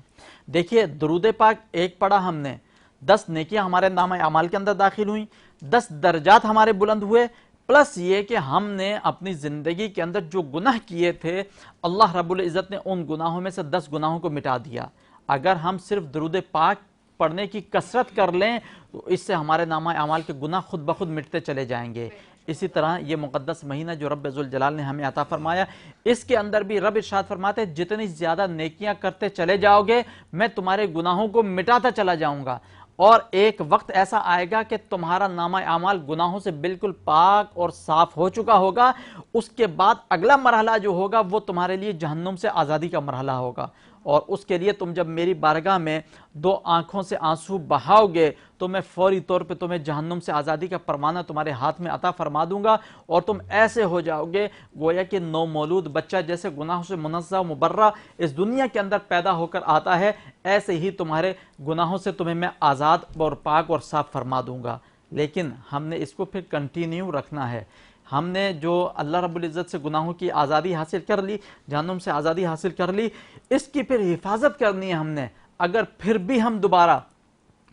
دیکھیے درود پاک ایک پڑھا ہم نے، 10 نیکیاں ہمارے نامہ اعمال کے اندر داخل ہوئیں، 10 درجات ہمارے بلند ہوئے، پلس یہ کہ ہم نے اپنی زندگی کے اندر جو گناہ کیے تھے اللہ رب العزت نے ان گناہوں میں سے 10 گناہوں کو مٹا دیا. اگر ہم صرف درود پاک پڑھنے کی کثرت کر لیں تو اس سے ہمارے نامہ اعمال کے گناہ خود بخود مٹتے چلے جائیں گے. اسی طرح یہ مقدس مہینہ جو رب ذوالجلال نے ہمیں عطا فرمایا، اس کے اندر بھی رب ارشاد فرماتے ہیں جتنی زیادہ نیکیاں کرتے چلے جاؤ گے میں تمہارے گناہوں کو مٹاتا چلا جاؤں گا، اور ایک وقت ایسا آئے گا کہ تمہارا نامہ اعمال گناہوں سے بالکل پاک اور صاف ہو چکا ہوگا. اس کے بعد اگلا مرحلہ جو ہوگا وہ تمہارے لیے جہنم سے آزادی کا مرحلہ ہوگا، اور اس کے لیے تم جب میری بارگاہ میں 2 آنکھوں سے آنسو بہاؤ گے تو میں فوری طور پہ تمہیں جہنم سے آزادی کا پروانہ تمہارے ہاتھ میں عطا فرما دوں گا، اور تم ایسے ہو جاؤ گے گویا کہ نو مولود بچہ جیسے گناہوں سے منزہ مبرہ اس دنیا کے اندر پیدا ہو کر آتا ہے، ایسے ہی تمہارے گناہوں سے تمہیں میں آزاد اور پاک اور صاف فرما دوں گا. لیکن ہم نے اس کو پھر کنٹینیو رکھنا ہے. ہم نے جو اللہ رب العزت سے گناہوں کی آزادی حاصل کر لی، جہنم سے آزادی حاصل کر لی، اس کی پھر حفاظت کرنی ہے ہم نے. اگر پھر بھی ہم دوبارہ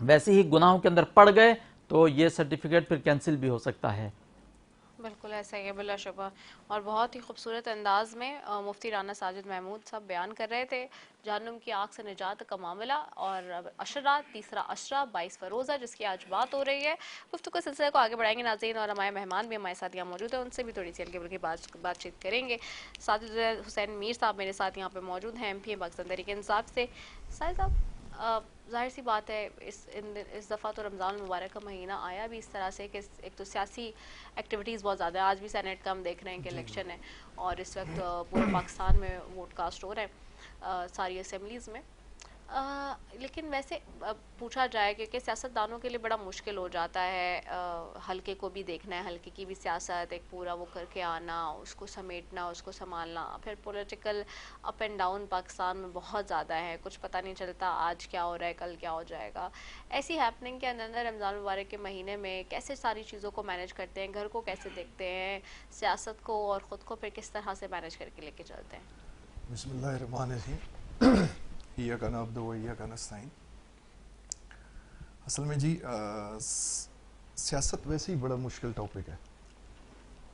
ویسے ہی گناہوں کے اندر پڑ گئے تو یہ سرٹیفکیٹ پھر کینسل بھی ہو سکتا ہے. بالکل ایسا ہی ہے بلا شبہ، اور بہت ہی خوبصورت انداز میں مفتی رانا ساجد محمود صاحب بیان کر رہے تھے جہنم کی آگ سے نجات کا معاملہ اور عشرات، تیسرا عشرہ 22 فروزہ جس کی آج بات ہو رہی ہے۔ گفتگو کے سلسلے کو آگے بڑھائیں گے ناظرین، اور ہمارے مہمان بھی ہمارے ساتھ یہاں موجود ہیں، ان سے بھی تھوڑی سی ہلکی پھلکی بات چیت کریں گے۔ ساجد حسین میر صاحب میرے ساتھ یہاں پہ موجود ہیں، MP پاکستان تحریک انصاف سے۔ ساجد صاحب، ظاہر سی بات ہے اس دفعہ تو رمضان المبارک کا مہینہ آیا بھی اس طرح سے کہ ایک تو سیاسی ایکٹیویٹیز بہت زیادہ ہے، آج بھی سینیٹ کا ہم دیکھ رہے ہیں کہ الیکشن ہے اور اس وقت پورے پاکستان میں ووٹ کاسٹ ہو رہا ہے ساری اسمبلیز میں، لیکن ویسے پوچھا جائے کہ سیاستدانوں کے لیے بڑا مشکل ہو جاتا ہے حلقے کو بھی دیکھنا ہے، حلقے کی بھی سیاست ایک پورا وہ کر کے آنا، اس کو سمیٹنا، اس کو سنبھالنا، پھر political up and down Pakistan میں بہت زیادہ ہے، کچھ پتہ نہیں چلتا آج کیا ہو رہا ہے کل کیا ہو جائے گا۔ ایسی ہیپننگ کے اندر رمضان المبارک کے مہینے میں کیسے ساری چیزوں کو مینیج کرتے ہیں، گھر کو کیسے دیکھتے ہیں، سیاست کو اور خود کو پھر کس طرح سے مینیج کر کے لے کے چلتے ہیں؟ بسم اللہ الرحمن الرحیم، ایاک نعبد و ایاک نستعین۔ اصل میں جی سیاست ویسے ہی بڑا مشکل ٹاپک ہے،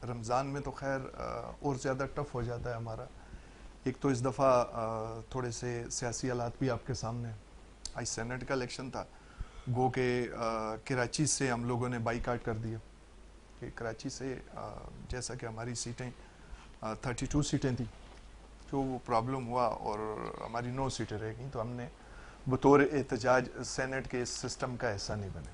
رمضان میں تو خیر اور زیادہ ٹف ہو جاتا ہے ہمارا۔ ایک تو اس دفعہ تھوڑے سے سیاسی حالات بھی آپ کے سامنے ہیں، آج سینٹ کا الیکشن تھا، گو کہ کراچی سے ہم لوگوں نے بائی کاٹ کر دیا کہ کراچی سے جیسا کہ ہماری سیٹیں 32 سیٹیں تھیں، جو وہ پرابلم ہوا اور ہماری 9 سیٹیں رہ گئیں، تو ہم نے بطور احتجاج سینٹ کے اس سسٹم کا حصہ نہیں بنے۔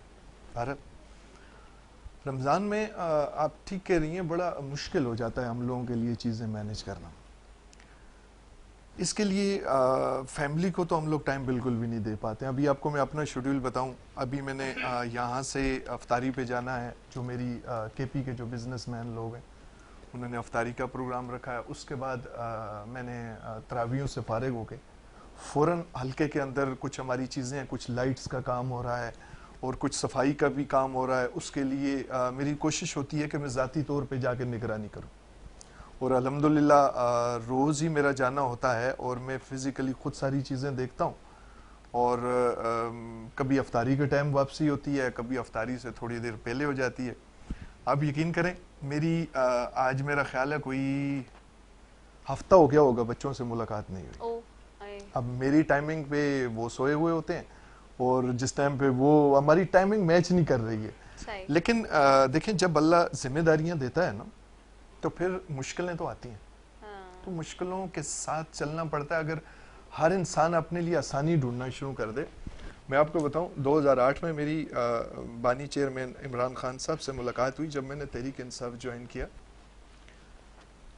بھارت رمضان میں آپ ٹھیک کہہ رہی ہیں بڑا مشکل ہو جاتا ہے ہم لوگوں کے لیے چیزیں مینیج کرنا۔ اس کے لیے فیملی کو تو ہم لوگ ٹائم بالکل بھی نہیں دے پاتے ہیں۔ ابھی آپ کو میں اپنا شیڈیول بتاؤں، ابھی میں نے یہاں سے افطاری پہ جانا ہے، جو میری KP کے جو بزنس مین لوگ ہیں انہوں نے افطاری کا پروگرام رکھا ہے، اس کے بعد میں نے تراویحوں سے فارغ ہو کے فوراً حلقے کے اندر کچھ ہماری چیزیں ہیں، کچھ لائٹس کا کام ہو رہا ہے اور کچھ صفائی کا بھی کام ہو رہا ہے، اس کے لیے میری کوشش ہوتی ہے کہ میں ذاتی طور پہ جا کے نگرانی کروں، اور الحمدللہ روز ہی میرا جانا ہوتا ہے اور میں فزیکلی خود ساری چیزیں دیکھتا ہوں، اور کبھی افطاری کے ٹائم واپسی ہوتی ہے، کبھی افطاری سے تھوڑی دیر پہلے ہو جاتی ہے۔ آپ یقین کریں میری آج میرا خیال ہے کوئی ہفتہ ہو گیا ہوگا بچوں سے ملاقات نہیں ہوئی۔ اب میری ٹائمنگ پہ وہ سوئے ہوئے ہوتے ہیں اور جس ٹائم پہ وہ ہماری ٹائمنگ میچ نہیں کر رہی ہے، لیکن دیکھیں جب اللہ ذمہ داریاں دیتا ہے نا تو پھر مشکلیں تو آتی ہیں، تو مشکلوں کے ساتھ چلنا پڑتا ہے۔ اگر ہر انسان اپنے لیے آسانی ڈھونڈنا شروع کر دے، میں آپ کو بتاؤں 2008 میں میری بانی چیئرمین عمران خان صاحب سے ملاقات ہوئی جب میں نے تحریک انصاف جوائن کیا،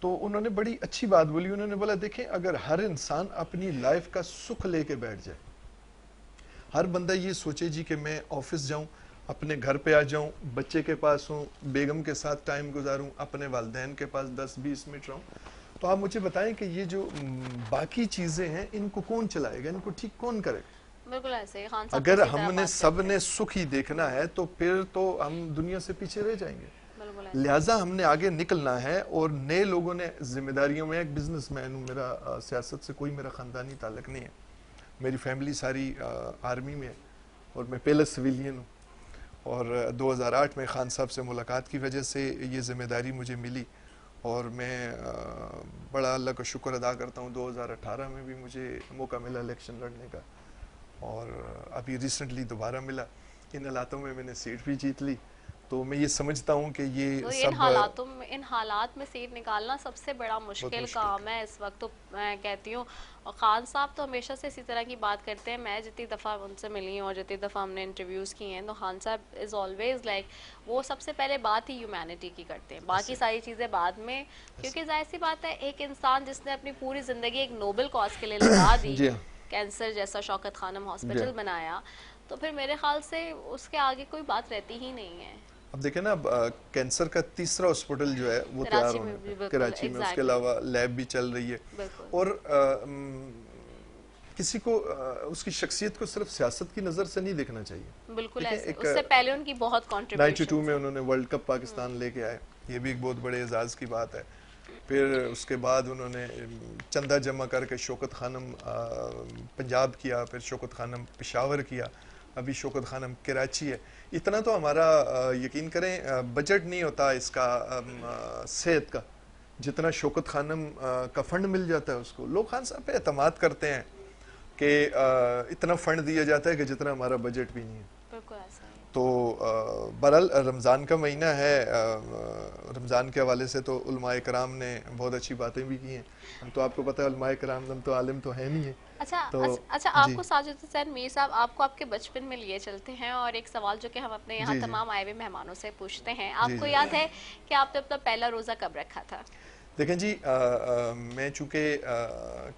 تو انہوں نے بڑی اچھی بات بولی۔ انہوں نے بولا دیکھیں اگر ہر انسان اپنی لائف کا سکھ لے کے بیٹھ جائے، ہر بندہ یہ سوچے جی کہ میں آفس جاؤں، اپنے گھر پہ آ جاؤں، بچے کے پاس ہوں، بیگم کے ساتھ ٹائم گزاروں، اپنے والدین کے پاس 10-20 منٹ رہوں، تو آپ مجھے بتائیں کہ یہ جو باقی چیزیں ہیں ان کو کون چلائے گا، ان کو ٹھیک کون کرے گا؟ بالکل ایسے ہی خان صاحب اگر ہم نے سب نے سکھ ہی دیکھنا ہے تو پھر تو ہم دنیا سے پیچھے رہ جائیں گے۔ لہٰذا ہم نے آگے نکلنا ہے، اور نئے لوگوں نے ذمہ داریوں میں، ایک بزنس مین ہوں، میرا سیاست سے کوئی میرا خاندانی تعلق نہیں ہے، میری فیملی ساری آرمی میں ہے اور میں پہلے سویلین ہوں، اور 2008 میں خان صاحب سے ملاقات کی وجہ سے یہ ذمہ داری مجھے ملی، اور میں بڑا اللہ کا شکر ادا کرتا ہوں 2018 میں بھی مجھے موقع ملا الیکشن لڑنے کا، اور ابھی ریسنٹلی دوبارہ ملا، ان حالاتوں میں نے سیٹ بھی جیت لی۔ تو میں یہ سمجھتا ہوں کہ یہ ان حالات میں سیٹ نکالنا سب سے بڑا مشکل کام ہے اس وقت، تو میں کہتی ہوں، اور خان صاحب تو ہمیشہ سے اسی طرح کی بات کرتے ہیں، میں جتنی دفعہ ان سے ملی ہوں اور جتنی دفعہ ہم نے انٹرویوز کی ہیں، تو خان صاحب از آلویز لائک وہ سب سے پہلے بات ہی ہیومینٹی کی کرتے ہیں، باقی ساری چیزیں بعد میں، کیونکہ ظاہر سی بات ہے ایک انسان جس نے اپنی پوری زندگی ایک نوبل کاز کے لیے لگا دی، کینسر جیسا شوکت خانم ہاسپٹل بنایا، تو پھر میرے خیال سے اس کے آگے کوئی بات رہتی ہی نہیں ہے۔ اب دیکھیں نا، اب کینسر کا تیسرا ہاسپٹل جو ہے وہ تیار ہونا کراچی میں، اس کے علاوہ لیب بھی چل رہی ہے، اور کسی کو اس کی شخصیت کو صرف سیاست کی نظر سے نہیں دیکھنا چاہیے۔ بالکل ایسے، اس سے پہلے ان کی بہت کنٹریبیوشن 92 میں انہوں نے ورلڈ کپ پاکستان لے کے آئے، یہ بھی ایک بہت بڑے اعزاز کی بات ہے۔ پھر اس کے بعد انہوں نے چندہ جمع کر کے شوکت خانم پنجاب کیا، پھر شوکت خانم پشاور کیا، ابھی شوکت خانم کراچی ہے. اتنا تو ہمارا یقین کریں بجٹ نہیں ہوتا اس کا صحت کا جتنا شوکت خانم کا فنڈ مل جاتا ہے اس کو. لوگ خان صاحب پہ اعتماد کرتے ہیں کہ اتنا فنڈ دیا جاتا ہے کہ جتنا ہمارا بجٹ بھی نہیں ہے. بالکل ایسا ہے. تو بہرحال رمضان کا مہینہ ہے, رمضان کے حوالے سے تو علماء کرام نے بہت اچھی باتیں بھی کی ہیں. ہم تو آپ کو پتہ ہے علماء کرام ہم تو عالم تو ہے نہیں ہے. اچھا آپ کو ساجد حسین میر صاحب آپ کو آپ کے بچپن میں لیے چلتے ہیں اور ایک سوال جو کہ ہم اپنے یہاں تمام آئے ہوئے مہمانوں سے پوچھتے ہیں, آپ کو یاد ہے کہ آپ نے اپنا پہلا روزہ کب رکھا تھا؟ دیکھیں جی, میں چونکہ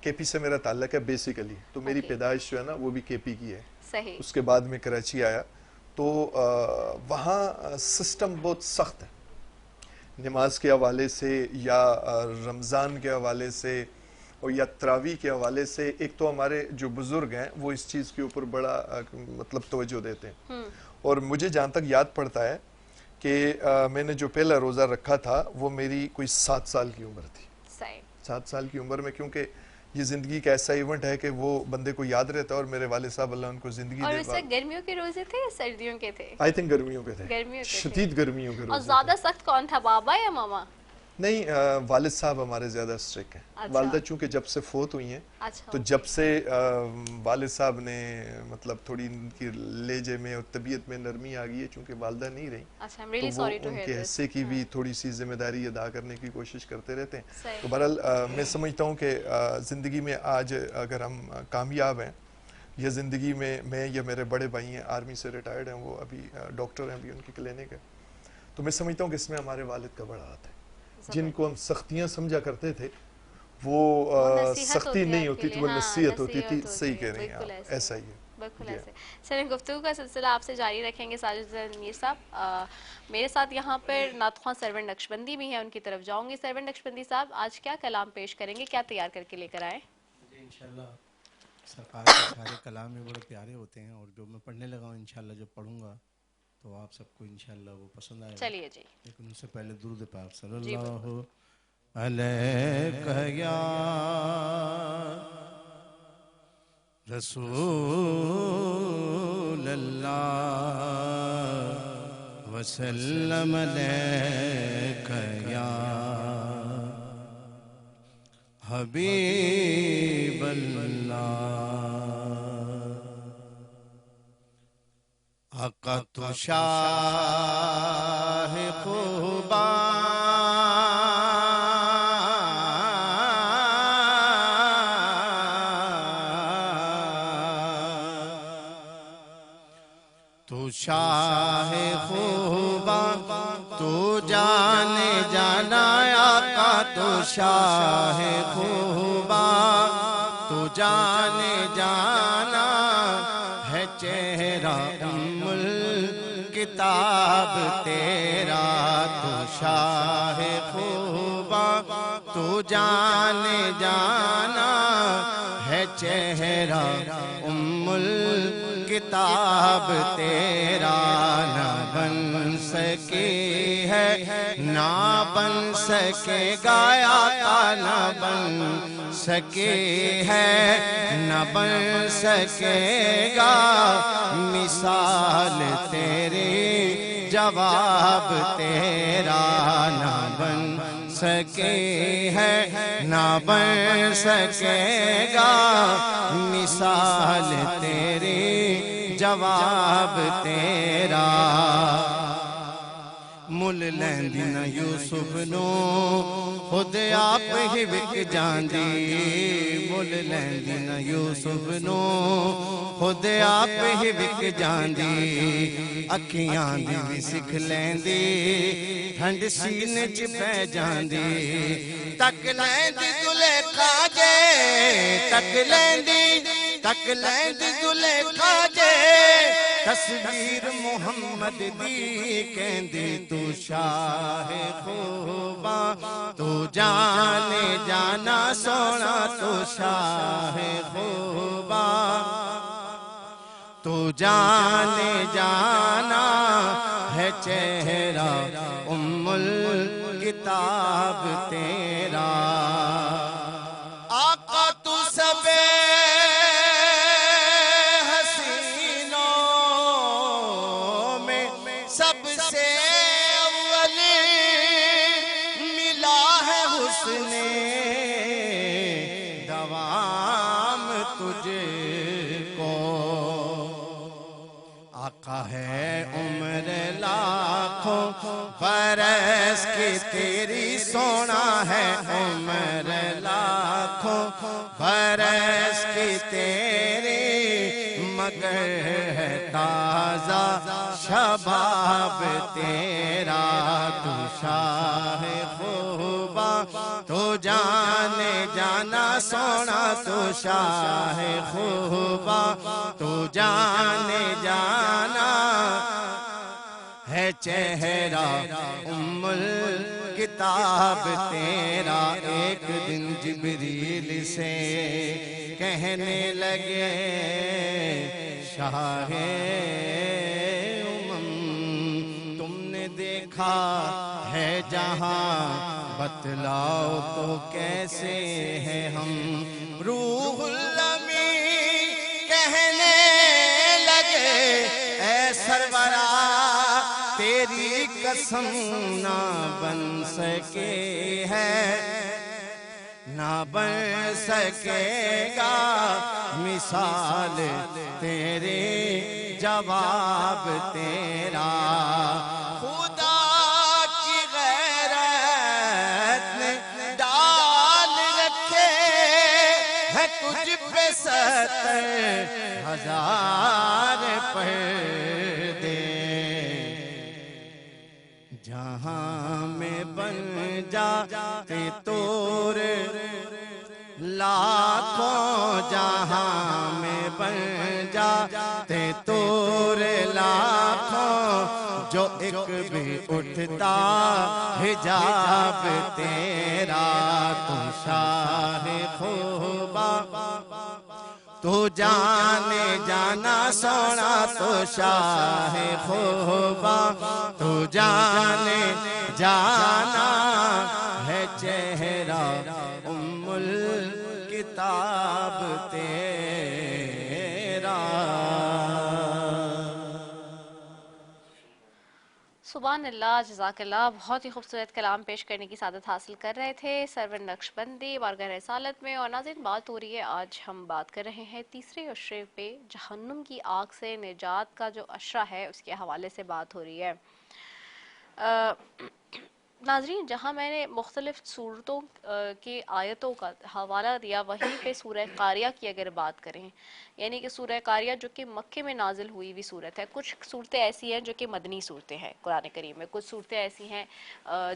کے پی سے میرا تعلق ہے بیسیکلی, تو میری پیدائش جو ہے نا وہ بھی کے پی کی ہے. صحیح. اس کے بعد میں کراچی آیا تو وہاں سسٹم بہت سخت ہے نماز کے حوالے سے یا رمضان کے حوالے سے اور یا تراویح کے حوالے سے. ایک تو ہمارے جو بزرگ ہیں وہ اس چیز کے اوپر بڑا مطلب توجہ دیتے ہیں, اور مجھے جہاں تک یاد پڑتا ہے کہ میں نے جو پہلا روزہ رکھا تھا وہ میری کوئی 7 سال کی عمر تھی. 7 سال کی عمر میں, کیونکہ یہ زندگی کا ایسا ایونٹ ہے کہ وہ بندے کو یاد رہتا ہے, اور میرے والد صاحب اللہ ان کو زندگی دے. اور اس سے گرمیوں کے روزے تھے یا سردیوں کے تھے؟ آئی تھنک گرمیوں کے تھے, شدید گرمیوں کے روزے. اور زیادہ سخت کون تھا, بابا یا ماما؟ نہیں, والد صاحب ہمارے زیادہ اسٹرک ہیں. والدہ چونکہ جب سے فوت ہوئی ہیں تو جب سے والد صاحب نے مطلب تھوڑی ان کی لہجے میں اور طبیعت میں نرمی آ گئی ہے, چونکہ والدہ نہیں رہی تو وہ ان کے حصے کی بھی تھوڑی سی ذمہ داری ادا کرنے کی کوشش کرتے رہتے ہیں. تو بہرحال میں سمجھتا ہوں کہ زندگی میں آج اگر ہم کامیاب ہیں یا زندگی میں یا میرے بڑے بھائی ہیں آرمی سے ریٹائرڈ ہیں, وہ ابھی ڈاکٹر ہیں, ابھی ان کی کلینک ہے, تو میں سمجھتا ہوں کہ اس میں ہمارے والد کا بڑا ہاتھ ہے. جن کو ہم سختیاں سمجھا کرتے تھے وہ سختی نہیں ہوتی تھی, وہ نصیحت ہوتی تھی. صحیح کہہ رہی ہیں آپ, ایسا ہی ہے. بالکل ایسے. چلیں گفتگو کا سلسلہ آپ سے جاری رکھیں گے ساجد حسین میر صاحب. میرے ساتھ یہاں پر نعت خواں سرور نقشبندی بھی ہیں, ان کی طرف جاؤں گی. سرور نقشبندی صاحب آج کیا کلام پیش کریں گے, کیا تیار کر کے لے کر آئے؟ انشاءاللہ سرکار کے سارے کلام میں بڑے پیارے ہوتے ہیں, اور جو میں پڑھنے لگا ہوں انشاءاللہ جو پڑھوں گا تو آپ سب کو انشاءاللہ وہ پسند آئے گا. چلیے جی. لیکن اس سے پہلے درود پاک صلی اللہ علیہ یا رسول اللہ وسلم علیہ یا حبیب اللہ. آقا تو شاہ خوبان تو شاہ خوباں تو جانے جانا. آقا تو شاہ خوباں تو جانے جانا ہے. چہرہ ام الکتاب تیرا تو شاہ خوباں تو جانے جانا ہے. چہرہ ام الکتاب تیرا نہ بن سکی ہے نہ بن سکے گا. آقا نہ بن سکے ہے نہ بن سکے گا. مثال تیری جواب تیرا نہ بن سکے ہے نہ بن سکے گا. مثال تیری جواب تیرا. مل لیندی نہ یوسف نو خود آپ ہی وک جاندی. مل لیندی نہ یوسف نو خود آپ ہی وک جاندی. اکھیاں دی بھی سکھ لیندی ٹھنڈ سینے چ پہ جاندی. تک لیندی زلیخا جے تک لیندی زلیخا جے. تصویر محمد دی کہندی تو شاہ خوباں تو جانے جانا سونا. تو شاہ خوباں تو جانے جانا ہے. چہرہ ام الکتاب تیرا. آقا تو سب حسینوں کو آقا ہے عمر لاکھوں برس کی تیری سونا ہے عمر لاکھوں برس کی تیری مگر ہے تازہ شباب تیرا تو شاہ خوبا تو جانے جانا سونا تو شاہ خوبا تو جانے جانا ہے چہرہ ام الکتاب تیرا ایک دن جبریل سے کہنے لگے شاہ امم تم نے دیکھا ہے جہاں بتلاؤ تو کیسے ہیں ہم روح الامین کہنے لگے اے سرورا تیری قسم نہ بن سکے ہے نہ بن سکے گا مثال تیرے جواب تیرا خدا کی غیرت نے ڈال رکھے ہے کچھ پہ 70,000 پردے جہاں میں بن جاتے تور لاکھوں جہاں میں بن جاتے تور لاکھوں جو ایک بھی اٹھتا حجاب تیرا تو شاہ خوبا تو جانے جانا سونا تو شاہ خوبا تو جانے جانا ہے چہرہ ام الکتاب تیرا سبحان اللہ، جزاک اللہ. بہت ہی خوبصورت کلام پیش کرنے کی سعادت حاصل کر رہے تھے سرور نقشبندی بارگاہ رسالت میں. اور ناظرین، بات ہو رہی ہے، آج ہم بات کر رہے ہیں تیسرے عشرے پہ جہنم کی آگ سے نجات کا جو عشرہ ہے اس کے حوالے سے بات ہو رہی ہے. ناظرین، جہاں میں نے مختلف صورتوں کی آیتوں کا حوالہ دیا، وہیں پہ سورہ قاریہ کی اگر بات کریں، یعنی کہ سورہ قاریہ جو کہ مکے میں نازل ہوئی ہوئی صورت ہے. کچھ صورتیں ایسی ہیں جو کہ مدنی صورتیں ہیں قرآن کریم میں، کچھ صورتیں ایسی ہیں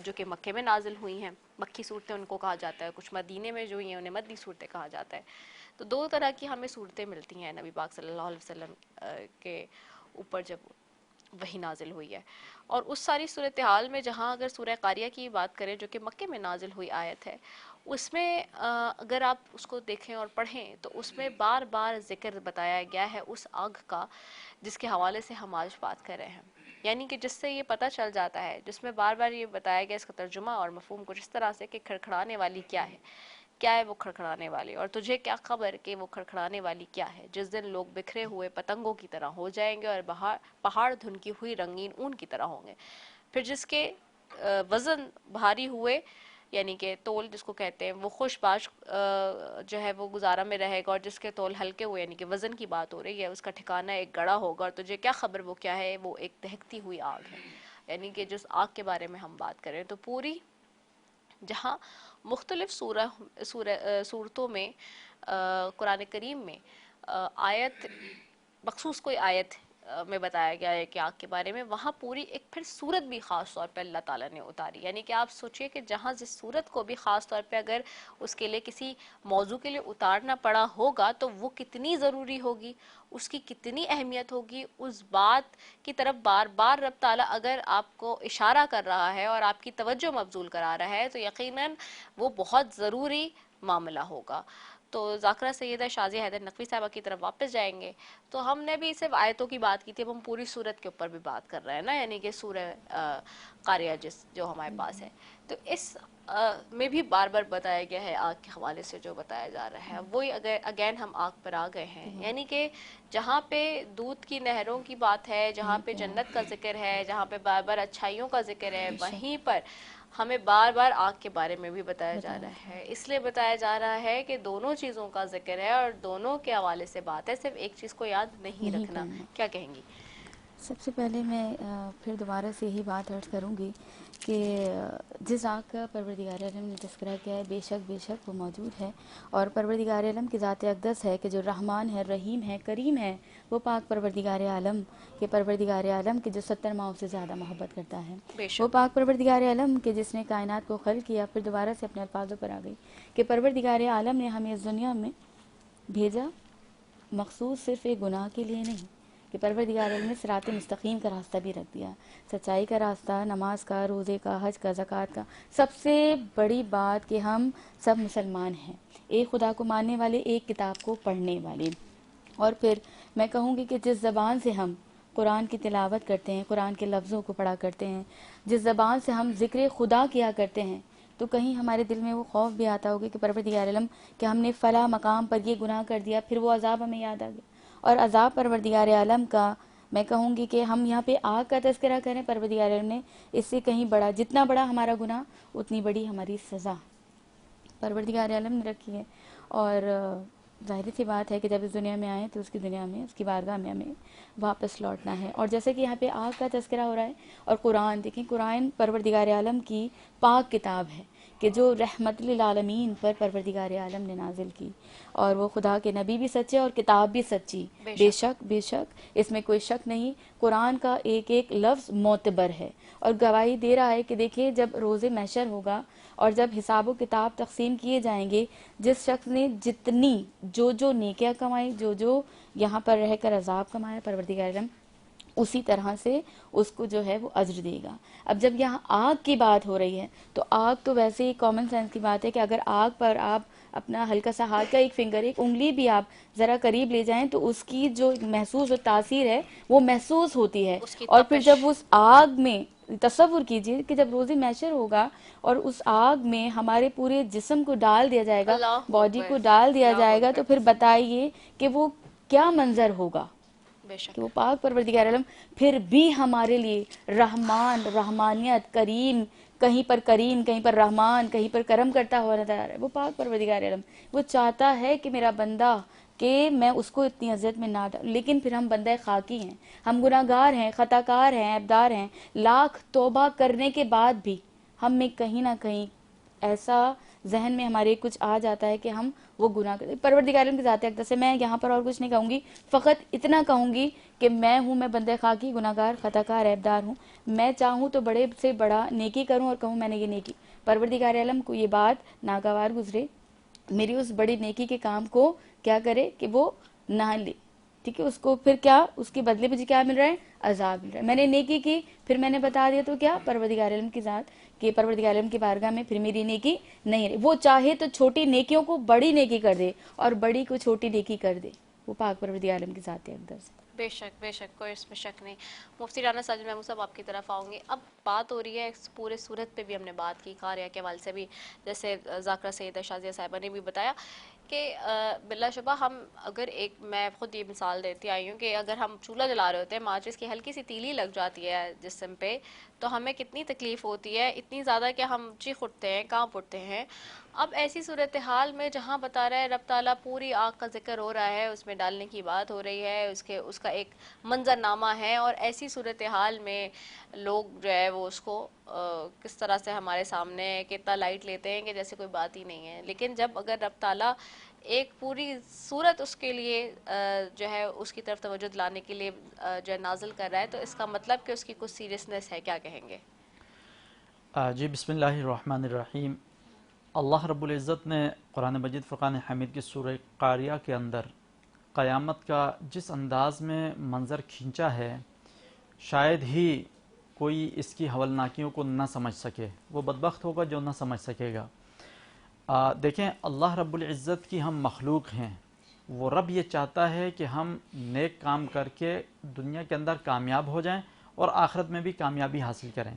جو کہ مکے میں نازل ہوئی ہیں، مکی صورتیں ان کو کہا جاتا ہے. کچھ مدینے میں جو ہیں انہیں مدنی صورتیں کہا جاتا ہے. تو دو طرح کی ہمیں صورتیں ملتی ہیں نبی پاک صلی اللہ علیہ وسلم کے اوپر جب وہی نازل ہوئی ہے. اور اس ساری صورتحال میں جہاں اگر سورہ قاریہ کی بات کریں جو کہ مکے میں نازل ہوئی آیت ہے، اس میں اگر آپ اس کو دیکھیں اور پڑھیں تو اس میں بار بار ذکر بتایا گیا ہے اس آگ کا جس کے حوالے سے ہم آج بات کر رہے ہیں. یعنی کہ جس سے یہ پتہ چل جاتا ہے، جس میں بار بار یہ بتایا گیا اس کا ترجمہ اور مفہوم کچھ اس طرح سے کہ کھڑکھڑانے والی کیا ہے وہ کھڑکھڑانے والی، اور تجھے کیا خبر کہ وہ کھڑکھڑانے والی کیا ہے. جس دن لوگ بکھرے ہوئے پتنگوں کی طرح ہو جائیں گے اور پہاڑ دھنکی ہوئی رنگین اون کی طرح ہوں گے. پھر جس کے وزن بھاری ہوئے، یعنی کہ تول جس کو کہتے ہیں، وہ خوش باش جو ہے وہ گزارا میں رہے گا. اور جس کے تول ہلکے ہوئے، یعنی کہ وزن کی بات ہو رہی ہے، اس کا ٹھکانہ ایک گڑھا ہوگا. اور تجھے کیا خبر وہ کیا ہے، وہ ایک دہکتی ہوئی آگ ہے. یعنی کہ جس آگ کے بارے میں ہم بات کریں تو پوری جہاں مختلف صورتوں میں قرآن کریم میں آیت مخصوص کوئی آیت میں بتایا گیا ہے کہ آگ کے بارے میں، وہاں پوری ایک پھر صورت بھی خاص طور پہ اللہ تعالیٰ نے اتاری. یعنی کہ آپ سوچئے کہ جہاں جس صورت کو بھی خاص طور پہ اگر اس کے لیے کسی موضوع کے لیے اتارنا پڑا ہوگا تو وہ کتنی ضروری ہوگی، اس کی کتنی اہمیت ہوگی. اس بات کی طرف بار بار رب تعالیٰ اگر آپ کو اشارہ کر رہا ہے اور آپ کی توجہ مبذول کرا رہا ہے تو یقیناً وہ بہت ضروری معاملہ ہوگا. تو ذاکرہ سیدہ شازیہ حیدر نقوی صاحبہ کی طرف واپس جائیں گے تو ہم نے بھی صرف آیتوں کی بات کی تھی، اب ہم پوری صورت کے اوپر بھی بات کر رہے ہیں نا، یعنی کہ سورہ قاریہ جو ہمارے پاس ہے. تو اس میں بھی بار بار بتایا گیا ہے آگ کے حوالے سے جو بتایا جا رہا ہے. وہی اگین ہم آگ پر آ گئے ہیں، یعنی کہ جہاں پہ دودھ کی نہروں کی بات ہے، جہاں پہ جنت کا ذکر ہے، جہاں پہ بار بار اچھائیوں کا ذکر ہے، وہیں پر ہمیں بار بار آنکھ کے بارے میں بھی بتایا جا رہا ہے. اس لیے بتایا جا رہا ہے کہ دونوں چیزوں کا ذکر ہے اور دونوں کے حوالے سے بات ہے, صرف ایک چیز کو یاد نہیں رکھنا. کیا کہیں گی؟ سب سے پہلے میں پھر دوبارہ سے یہی بات عرض کروں گی کہ جس آگ کا پروردگار عالم نے تذکرہ کیا ہے بے شک وہ موجود ہے, اور پروردگار عالم کی ذات اقدس ہے کہ جو رحمان ہے, رحیم ہے, کریم ہے, وہ پاک پروردگار عالم کے پروردگار عالم کے جو 70 ماؤں سے زیادہ محبت کرتا ہے, وہ پاک پروردگار عالم کے جس نے کائنات کو خلق کیا. پھر دوبارہ سے اپنے الفاظوں پر آ گئی کہ پروردگار عالم نے ہمیں اس دنیا میں بھیجا مخصوص صرف ایک گناہ کے لیے نہیں, کہ پروردگار عالم نے صراط مستقیم کا راستہ بھی رکھ دیا, سچائی کا راستہ, نماز کا, روزے کا, حج کا, زکوٰۃ کا. سب سے بڑی بات کہ ہم سب مسلمان ہیں, ایک خدا کو ماننے والے, ایک کتاب کو پڑھنے والے. اور پھر میں کہوں گی کہ جس زبان سے ہم قرآن کی تلاوت کرتے ہیں, قرآن کے لفظوں کو پڑھا کرتے ہیں, جس زبان سے ہم ذکر خدا کیا کرتے ہیں, تو کہیں ہمارے دل میں وہ خوف بھی آتا ہوگا کہ پروردگار عالم کہ ہم نے فلاں مقام پر یہ گناہ کر دیا, پھر وہ عذاب ہمیں یاد آ گیا. اور عذاب پروردگار عالم کا میں کہوں گی کہ ہم یہاں پہ آگ کا تذکرہ کریں, پروردگار عالم نے اس سے کہیں بڑا, جتنا بڑا ہمارا گناہ اتنی بڑی ہماری سزا پروردگار عالم نے رکھی ہے. اور ظاہر سی بات ہے کہ جب اس دنیا میں آئیں تو اس کی دنیا میں, اس کی بارگاہ میں ہمیں واپس لوٹنا ہے. اور جیسے کہ یہاں پہ آگ کا تذکرہ ہو رہا ہے, اور قرآن دیکھیں, قرآن پروردگار عالم کی پاک کتاب ہے کہ جو رحمت للعالمین پر پروردگار عالم نے نازل کی, اور وہ خدا کے نبی بھی سچے اور کتاب بھی سچی. بے شک اس میں کوئی شک نہیں. قرآن کا ایک ایک لفظ معتبر ہے اور گواہی دے رہا ہے کہ دیکھیں جب روز محشر ہوگا اور جب حساب و کتاب تقسیم کیے جائیں گے, جس شخص نے جتنی جو نیکیاں کمائی, جو یہاں پر رہ کر عذاب کمایا, پروردگار عالم اسی طرح سے اس کو جو ہے وہ اجر دے گا. اب جب یہاں آگ کی بات ہو رہی ہے تو آگ تو ویسے ہی کامن سینس کی بات ہے کہ اگر آگ پر آپ اپنا ہلکا سا ہاتھ کا ایک فنگر, ایک انگلی بھی آپ ذرا قریب لے جائیں تو اس کی جو محسوس و تاثیر ہے وہ محسوس ہوتی ہے. اور پھر جب اس آگ میں تصور کیجئے کہ جب روز محشر ہوگا اور اس آگ میں ہمارے پورے جسم کو ڈال دیا جائے گا, باڈی کو ڈال دیا جائے گا, تو پھر بتائیے کہ وہ کیا منظر ہوگا. کہ وہ پاک پروردگار عالم پھر بھی ہمارے لیے رحمان, رحمانیت, کریم, کہیں پر کریم, کہیں پر رحمان, کہیں پر کرم کرتا ہوا نظر آ رہا ہے. وہ پاک پروردگار عالم وہ چاہتا ہے کہ میرا بندہ, کہ میں اس کو اتنی عزت میں نہ ڈالوں, لیکن پھر ہم بندہ خاکی ہیں, ہم گناہ گار ہیں, خطا کار ہیں, عیبدار ہیں. لاکھ توبہ کرنے کے بعد بھی ہم میں کہیں نہ کہیں ایسا ذہن میں ہمارے کچھ آ جاتا ہے کہ ہم وہ گناہ کرتے. پروردگار عالم کی ذات اقدس سے میں یہاں پر اور کچھ نہیں کہوں گی, فقط اتنا کہوں گی کہ میں ہوں, میں بندہ خاکی, گناہ گار, خطا کار, عیبدار ہوں. میں چاہوں تو بڑے سے بڑا نیکی کروں اور کہوں میں نے یہ نیکی, پروردگار عالم کو یہ بات ناگوار گزرے, میری اس بڑی نیکی کے کام کو کیا کرے کہ وہ نہ لے. ٹھیک ہے, اس کو پھر کیا, اس کے بدلے مجھے کیا مل رہا ہے, عذاب مل رہا ہے. میں نے نیکی کی, پھر میں نے بتا دیا تو کیا, پروردگار عالم کی ذات کہ پروردگار عالم کی بارگاہ میں پھر میری نیکی نہیں رہی. وہ چاہے تو چھوٹی نیکیوں کو بڑی نیکی کر دے اور بڑی کو چھوٹی نیکی کر دے. وہ پاک پروردگار عالم کی ذات اقدس. بے شک کوئی اس میں شک نہیں. مفتی رانا ساجد محمود صاحب آپ کی طرف آؤں گی. اب بات ہو رہی ہے پورے صورت پہ بھی ہم نے بات کی, قاریہ کے حوالے سے بھی, جیسے ذاکرہ سیدہ شازیہ صاحبہ نے بھی بتایا کہ بلا شبہ ہم اگر میں خود یہ مثال دیتی آئی ہوں کہ اگر ہم چولہا جلا رہے ہوتے ہیں, ماچس کی ہلکی سی تیلی لگ جاتی ہے جسم پہ تو ہمیں کتنی تکلیف ہوتی ہے, اتنی زیادہ کہ ہم چیخ اٹھتے ہیں, کانپ اٹھتے ہیں. اب ایسی صورتحال میں جہاں بتا رہا ہے رب تعالیٰ پوری آگ کا ذکر ہو رہا ہے, اس میں ڈالنے کی بات ہو رہی ہے, اس کا ایک منظر نامہ ہے, اور ایسی صورتحال میں لوگ جو ہے وہ اس کو کس طرح سے ہمارے سامنے کتنا لائٹ لیتے ہیں کہ جیسے کوئی بات ہی نہیں ہے. لیکن جب اگر رب تعالیٰ ایک پوری صورت اس کے لیے جو ہے اس کی طرف توجہ دلانے کے لیے جو ہے نازل کر رہا ہے, تو اس کا مطلب کہ اس کی کچھ سیریسنس ہے. کیا کہیں گے؟ جی بسم اللہ الرحمن الرحیم. اللہ رب العزت نے قرآن مجید فرقان حمید کی سورہ قاریہ کے اندر قیامت کا جس انداز میں منظر کھینچا ہے, شاید ہی کوئی اس کی ہولناکیوں کو نہ سمجھ سکے. وہ بدبخت ہوگا جو نہ سمجھ سکے گا. دیکھیں, اللہ رب العزت کی ہم مخلوق ہیں. وہ رب یہ چاہتا ہے کہ ہم نیک کام کر کے دنیا کے اندر کامیاب ہو جائیں اور آخرت میں بھی کامیابی حاصل کریں.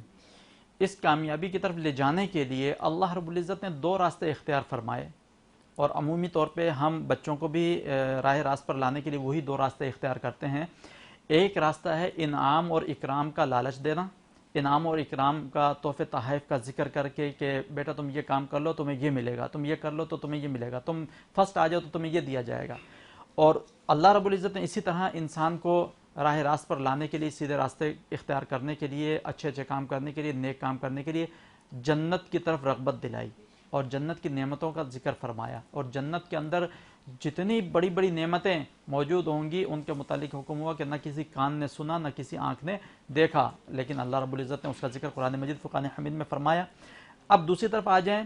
اس کامیابی کی طرف لے جانے کے لیے اللہ رب العزت نے 2 راستے اختیار فرمائے, اور عمومی طور پہ ہم بچوں کو بھی راہ راست پر لانے کے لیے وہی 2 راستے اختیار کرتے ہیں. ایک راستہ ہے انعام اور اکرام کا لالچ دینا, انعام اور اکرام کا، تحفے تحائف کا ذکر کر کے کہ بیٹا تم یہ کام کر لو تمہیں یہ ملے گا، تم یہ کر لو تو تمہیں یہ ملے گا، تم فرسٹ آ جاؤ تو تمہیں یہ دیا جائے گا. اور اللہ رب العزت نے اسی طرح انسان کو راہ راست پر لانے کے لیے، سیدھے راستے اختیار کرنے کے لیے، اچھے اچھے کام کرنے کے لیے، نیک کام کرنے کے لیے جنت کی طرف رغبت دلائی اور جنت کی نعمتوں کا ذکر فرمایا. اور جنت کے اندر جتنی بڑی بڑی نعمتیں موجود ہوں گی ان کے متعلق حکم ہوا کہ نہ کسی کان نے سنا نہ کسی آنکھ نے دیکھا، لیکن اللہ رب العزت نے اس کا ذکر قرآن مجید فرقان حمید میں فرمایا. اب دوسری طرف آ جائیں،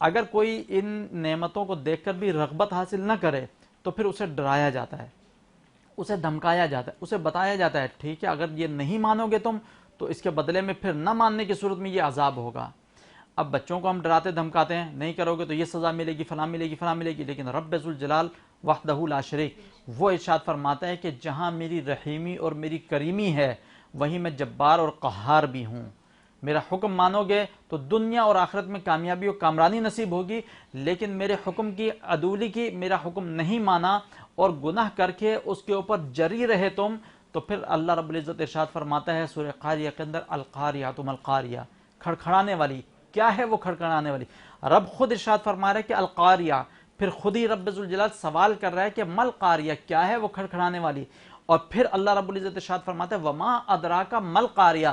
اگر کوئی ان نعمتوں کو دیکھ کر بھی رغبت حاصل نہ کرے تو پھر اسے ڈرایا جاتا ہے، اسے دھمکایا جاتا ہے، اسے بتایا جاتا ہے ٹھیک ہے اگر یہ نہیں مانو گے تم تو اس کے بدلے میں پھر نہ ماننے کی صورت میں یہ عذاب ہوگا. اب بچوں کو ہم ڈراتے دھمکاتے ہیں، نہیں کرو گے تو یہ سزا ملے گی، فلاں ملے گی، فلاں ملے گی، لیکن رب ذوالجلال وحدہ لا شریک وہ ارشاد فرماتا ہے کہ جہاں میری رحیمی اور میری کریمی ہے وہیں میں جبار اور قہار بھی ہوں. میرا حکم مانو گے تو دنیا اور آخرت میں کامیابی اور کامرانی نصیب ہوگی، لیکن میرے حکم کی عدولی کی، میرا حکم نہیں مانا اور گناہ کر کے اس کے اوپر جری رہے تم، تو پھر اللہ رب العزت ارشاد فرماتا ہے سورہ قاریہ کے اندر القاریہ تم القاریہ، کھڑکھڑانے والی. کیا ہے وہ کھڑکھڑانے والی؟ رب خود ارشاد فرما رہا ہے کہ القاریہ، پھر خود ہی رب ذوالجلال سوال کر رہا ہے کہ مل قاریہ، کیا ہے وہ کھڑکھڑانے والی؟ اور پھر اللہ رب العزت ارشاد فرماتا ہے وما ادراک مل قاریہ،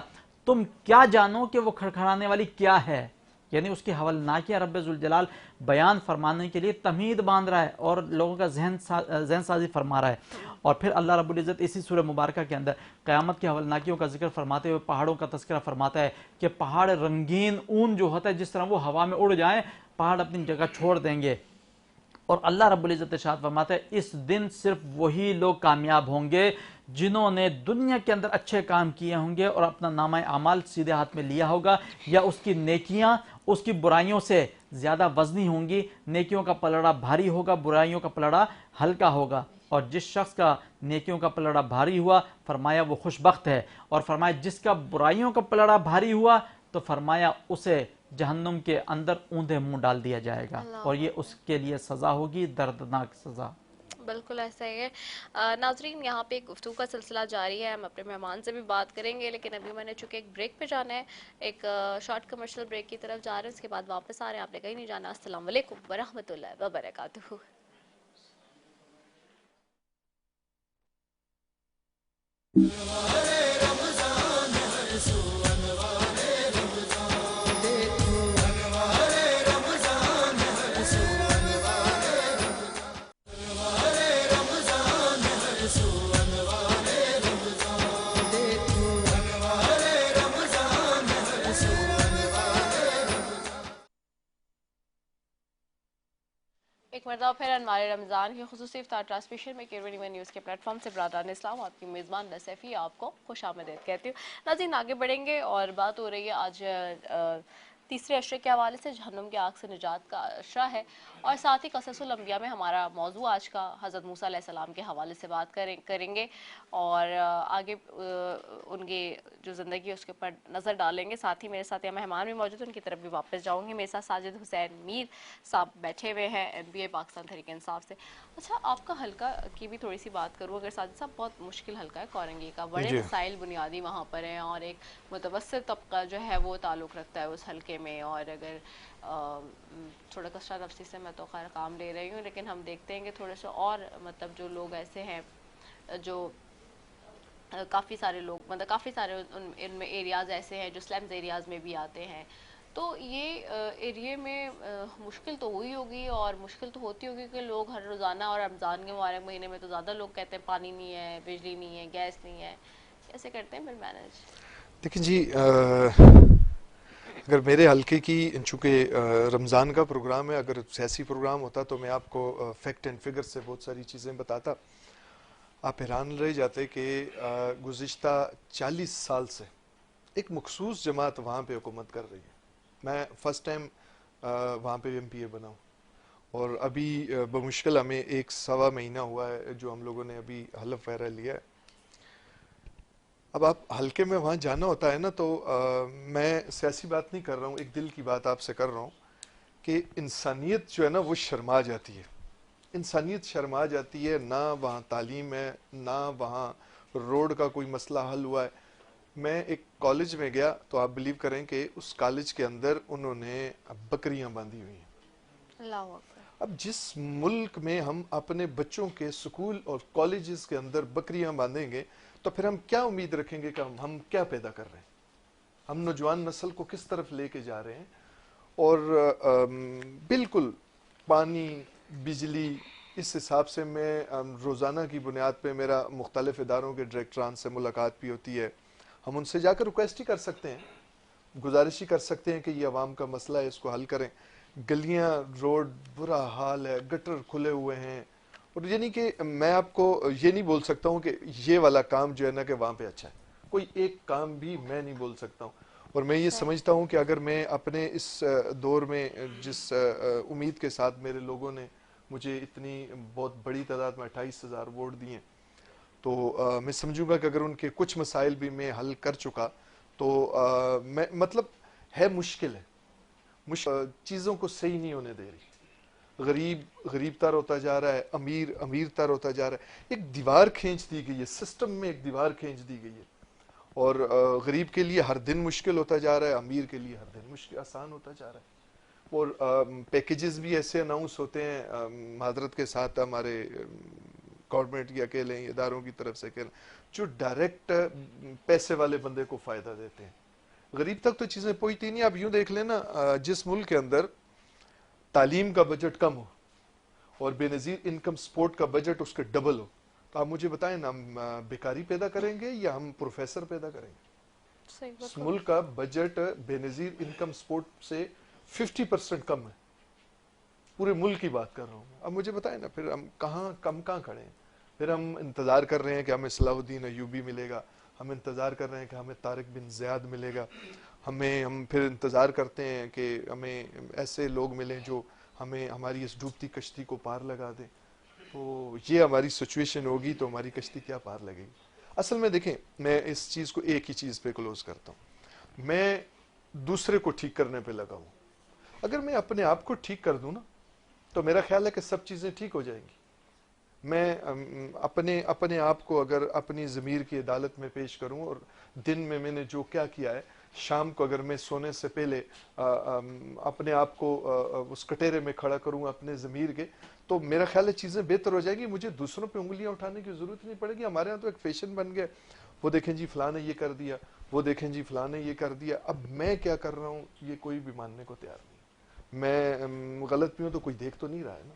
تم کیا جانو کہ وہ کھڑکھڑانے والی کیا ہے. یعنی اس کی حولناکیہ رب ذوالجلال بیان فرمانے کے لیے تمہید باندھ رہا ہے اور لوگوں کا ذہن سازی فرما رہا ہے. اور پھر اللہ رب العزت اسی سورہ مبارکہ کے اندر قیامت کی حولناکیوں کا ذکر فرماتے ہوئے پہاڑوں کا تذکرہ فرماتا ہے کہ پہاڑ رنگین اون جو ہوتا ہے جس طرح وہ ہوا میں اڑ جائیں پہاڑ اپنی جگہ چھوڑ دیں گے. اور اللہ رب العزت ارشاد فرماتا ہے اس دن صرف وہی لوگ کامیاب ہوں گے جنہوں نے دنیا کے اندر اچھے کام کیے ہوں گے اور اپنا نامہ اعمال سیدھے ہاتھ میں لیا ہوگا، یا اس کی نیکیاں اس کی برائیوں سے زیادہ وزنی ہوں گی. نیکیوں کا پلڑا بھاری ہوگا، برائیوں کا پلڑا ہلکا ہوگا. اور جس شخص کا نیکیوں کا پلڑا بھاری ہوا فرمایا وہ خوش بخت ہے، اور فرمایا جس کا برائیوں کا پلڑا بھاری ہوا تو فرمایا اسے جہنم کے اندر اوندھے منہ ڈال دیا جائے گا، اور یہ اس کے لیے سزا ہوگی، دردناک سزا. بالکل ایسا ہی ہے. ناظرین یہاں پہ ایک گفتگو کا سلسلہ جاری ہے، ہم اپنے مہمان سے بھی بات کریں گے، لیکن ابھی میں نے چونکہ ایک بریک پہ جانا ہے، ایک شارٹ کمرشل بریک کی طرف جا رہے ہیں، اس کے بعد واپس آ رہے ہیں. آپ نے کہیں نہیں جانا. السلام علیکم ورحمۃ اللہ وبرکاتہ. ایک مرتبہ پھر انوار رمضان کی خصوصی افطار ٹرانسمیشن میں K21 نیوز کے پلیٹ فارم سے برادران اسلام آپ کی میزبان نصیفی آپ کو خوش آمدید کہتی ہوں. ناظرین آگے بڑھیں گے اور بات ہو رہی ہے آج تیسرے عشرے کے حوالے سے، جہنم کے آگ سے نجات کا عشرہ ہے، اور ساتھ ہی قصص الانبیاء میں ہمارا موضوع آج کا حضرت موسیٰ علیہ السلام کے حوالے سے بات کریں گے اور آگے ان کی جو زندگی ہے اس کے اوپر نظر ڈالیں گے. ساتھ ہی میرے ساتھ یہ مہمان بھی موجود ہیں، ان کی طرف بھی واپس جاؤں گی. میرے ساتھ ساجد حسین میر صاحب بیٹھے ہوئے ہیں NBA پاکستان تحریک انصاف سے. اچھا آپ کا حلقہ کی بھی تھوڑی سی بات کروں. اگر ساجد صاحب بہت مشکل حلقہ ہے کورنگی کا، بڑے مسائل بنیادی وہاں پر ہیں اور ایک متوسط طبقہ جو ہے وہ تعلق رکھتا ہے اس حلقے میں، اور اگر تھوڑا کثرہ تفصیل سے میں تو خیر کام لے رہی ہوں، لیکن ہم دیکھتے ہیں کہ تھوڑے سے اور مطلب جو لوگ ایسے ہیں جو کافی سارے لوگ مطلب کافی سارے ان میں ایریاز ایسے ہیں جو سلمز ایریاز میں بھی آتے ہیں. تو یہ ایریے میں مشکل تو ہوئی ہوگی اور مشکل تو ہوتی ہوگی کہ لوگ ہر روزانہ، اور رمضان کے مبارک مہینے میں تو زیادہ لوگ کہتے ہیں پانی نہیں ہے، بجلی نہیں ہے، گیس نہیں ہے، کیسے کرتے ہیں پھر مینیج؟ دیکھیں جی، اگر میرے حلقے کی چونکہ رمضان کا پروگرام ہے، اگر سیاسی پروگرام ہوتا تو میں آپ کو فیکٹ اینڈ فگر سے بہت ساری چیزیں بتاتا. آپ حیران رہ جاتے کہ گزشتہ 40 سال سے ایک مخصوص جماعت وہاں پہ حکومت کر رہی ہے. میں فرسٹ ٹائم وہاں پہ MPA بنا ہوں، اور ابھی بمشکل ہمیں 1-1.25 مہینہ ہوا ہے جو ہم لوگوں نے ابھی حلف وغیرہ لیا ہے. اب آپ حلقے میں وہاں جانا ہوتا ہے نا، تو میں سیاسی بات نہیں کر رہا ہوں، ایک دل کی بات آپ سے کر رہا ہوں کہ انسانیت جو ہے نا وہ شرما جاتی ہے. انسانیت شرما جاتی ہے. نہ وہاں تعلیم ہے، نہ وہاں روڈ کا کوئی مسئلہ حل ہوا ہے. میں ایک کالج میں گیا تو آپ بلیو کریں کہ اس کالج کے اندر انہوں نے بکریاں باندھی ہوئی ہیں. اللہ اکبر. اب جس ملک میں ہم اپنے بچوں کے سکول اور کالجز کے اندر بکریاں باندھیں گے تو پھر ہم کیا امید رکھیں گے کہ ہم کیا پیدا کر رہے ہیں, ہم نوجوان نسل کو کس طرف لے کے جا رہے ہیں. اور بالکل پانی, بجلی, اس حساب سے میں روزانہ کی بنیاد پہ میرا مختلف اداروں کے ڈائریکٹران سے ملاقات بھی ہوتی ہے. ہم ان سے جا کر ریکویسٹ ہی کر سکتے ہیں, گزارش ہی کر سکتے ہیں کہ یہ عوام کا مسئلہ ہے, اس کو حل کریں. گلیاں, روڈ برا حال ہے, گٹر کھلے ہوئے ہیں. اور یعنی کہ میں آپ کو یہ نہیں بول سکتا ہوں کہ یہ والا کام جو ہے نا کہ وہاں پہ اچھا ہے, کوئی ایک کام بھی میں نہیں بول سکتا ہوں. اور میں یہ سمجھتا ہوں کہ اگر میں اپنے اس دور میں جس امید کے ساتھ میرے لوگوں نے مجھے اتنی بہت بڑی تعداد میں 28,000 ووٹ دیے, تو میں سمجھوں گا کہ اگر ان کے کچھ مسائل بھی میں حل کر چکا تو میں مطلب ہے مشکل ہے, چیزوں کو صحیح نہیں ہونے دے رہی. غریب غریب تر ہوتا جا رہا ہے, امیر امیر تر ہوتا جا رہا ہے. ایک دیوار کھینچ دی گئی ہے, سسٹم میں ایک دیوار کھینچ دی گئی ہے. اور غریب کے لیے ہر دن مشکل ہوتا جا رہا ہے, امیر کے لیے ہر دن مشکل آسان ہوتا جا رہا ہے. اور پیکیجز بھی ایسے اناؤنس ہوتے ہیں معذرت کے ساتھ ہمارے گورنمنٹ کی اکیلے اداروں کی طرف سے جو ڈائریکٹ پیسے والے بندے کو فائدہ دیتے ہیں. غریب تک تو چیزیں پہنچتی نہیں. آپ یوں دیکھ لیں نا, جس ملک کے اندر تعلیم کا بجٹ کم ہو اور بے نظیر انکم سپورٹ کا بجٹ اس کے ڈبل ہو, تو آپ مجھے بتائیں نا, ہم بیکاری پیدا کریں گے یا ہم پروفیسر پیدا کریں گے؟ اس ملک کا بجٹ بے نظیر انکم سپورٹ سے 50% کم ہے. پورے ملک کی بات کر رہا ہوں. اب مجھے بتائیں نا, پھر ہم کہاں کھڑے ہیں؟ پھر ہم انتظار کر رہے ہیں کہ ہمیں صلاح الدین ایوبی ملے گا, ہم انتظار کر رہے ہیں کہ ہمیں طارق بن زیاد ملے گا, ہم پھر انتظار کرتے ہیں کہ ہمیں ایسے لوگ ملیں جو ہمیں ہماری اس ڈوبتی کشتی کو پار لگا دیں. تو یہ ہماری سچویشن ہوگی تو ہماری کشتی کیا پار لگے گی؟ اصل میں دیکھیں, میں اس چیز کو ایک ہی چیز پہ کلوز کرتا ہوں, میں دوسرے کو ٹھیک کرنے پہ لگا ہوں. اگر میں اپنے آپ کو ٹھیک کر دوں نا تو میرا خیال ہے کہ سب چیزیں ٹھیک ہو جائیں گی. میں اپنے آپ کو اگر اپنی ضمیر کی عدالت میں پیش کروں اور دن میں نے جو کیا کیا ہے, شام کو اگر میں سونے سے پہلے اپنے آپ کو اس کٹیرے میں کھڑا کروں اپنے ضمیر کے, تو میرا خیال ہے چیزیں بہتر ہو جائیں گی. مجھے دوسروں پہ انگلیاں اٹھانے کی ضرورت نہیں پڑے گی. ہمارے ہاں تو ایک فیشن بن گیا, وہ دیکھیں جی فلاں نے یہ کر دیا, وہ دیکھیں جی فلاں نے یہ کر دیا. اب میں کیا کر رہا ہوں یہ کوئی بھی ماننے کو تیار نہیں. میں غلط بھی ہوں تو کوئی دیکھ تو نہیں رہا ہے نا.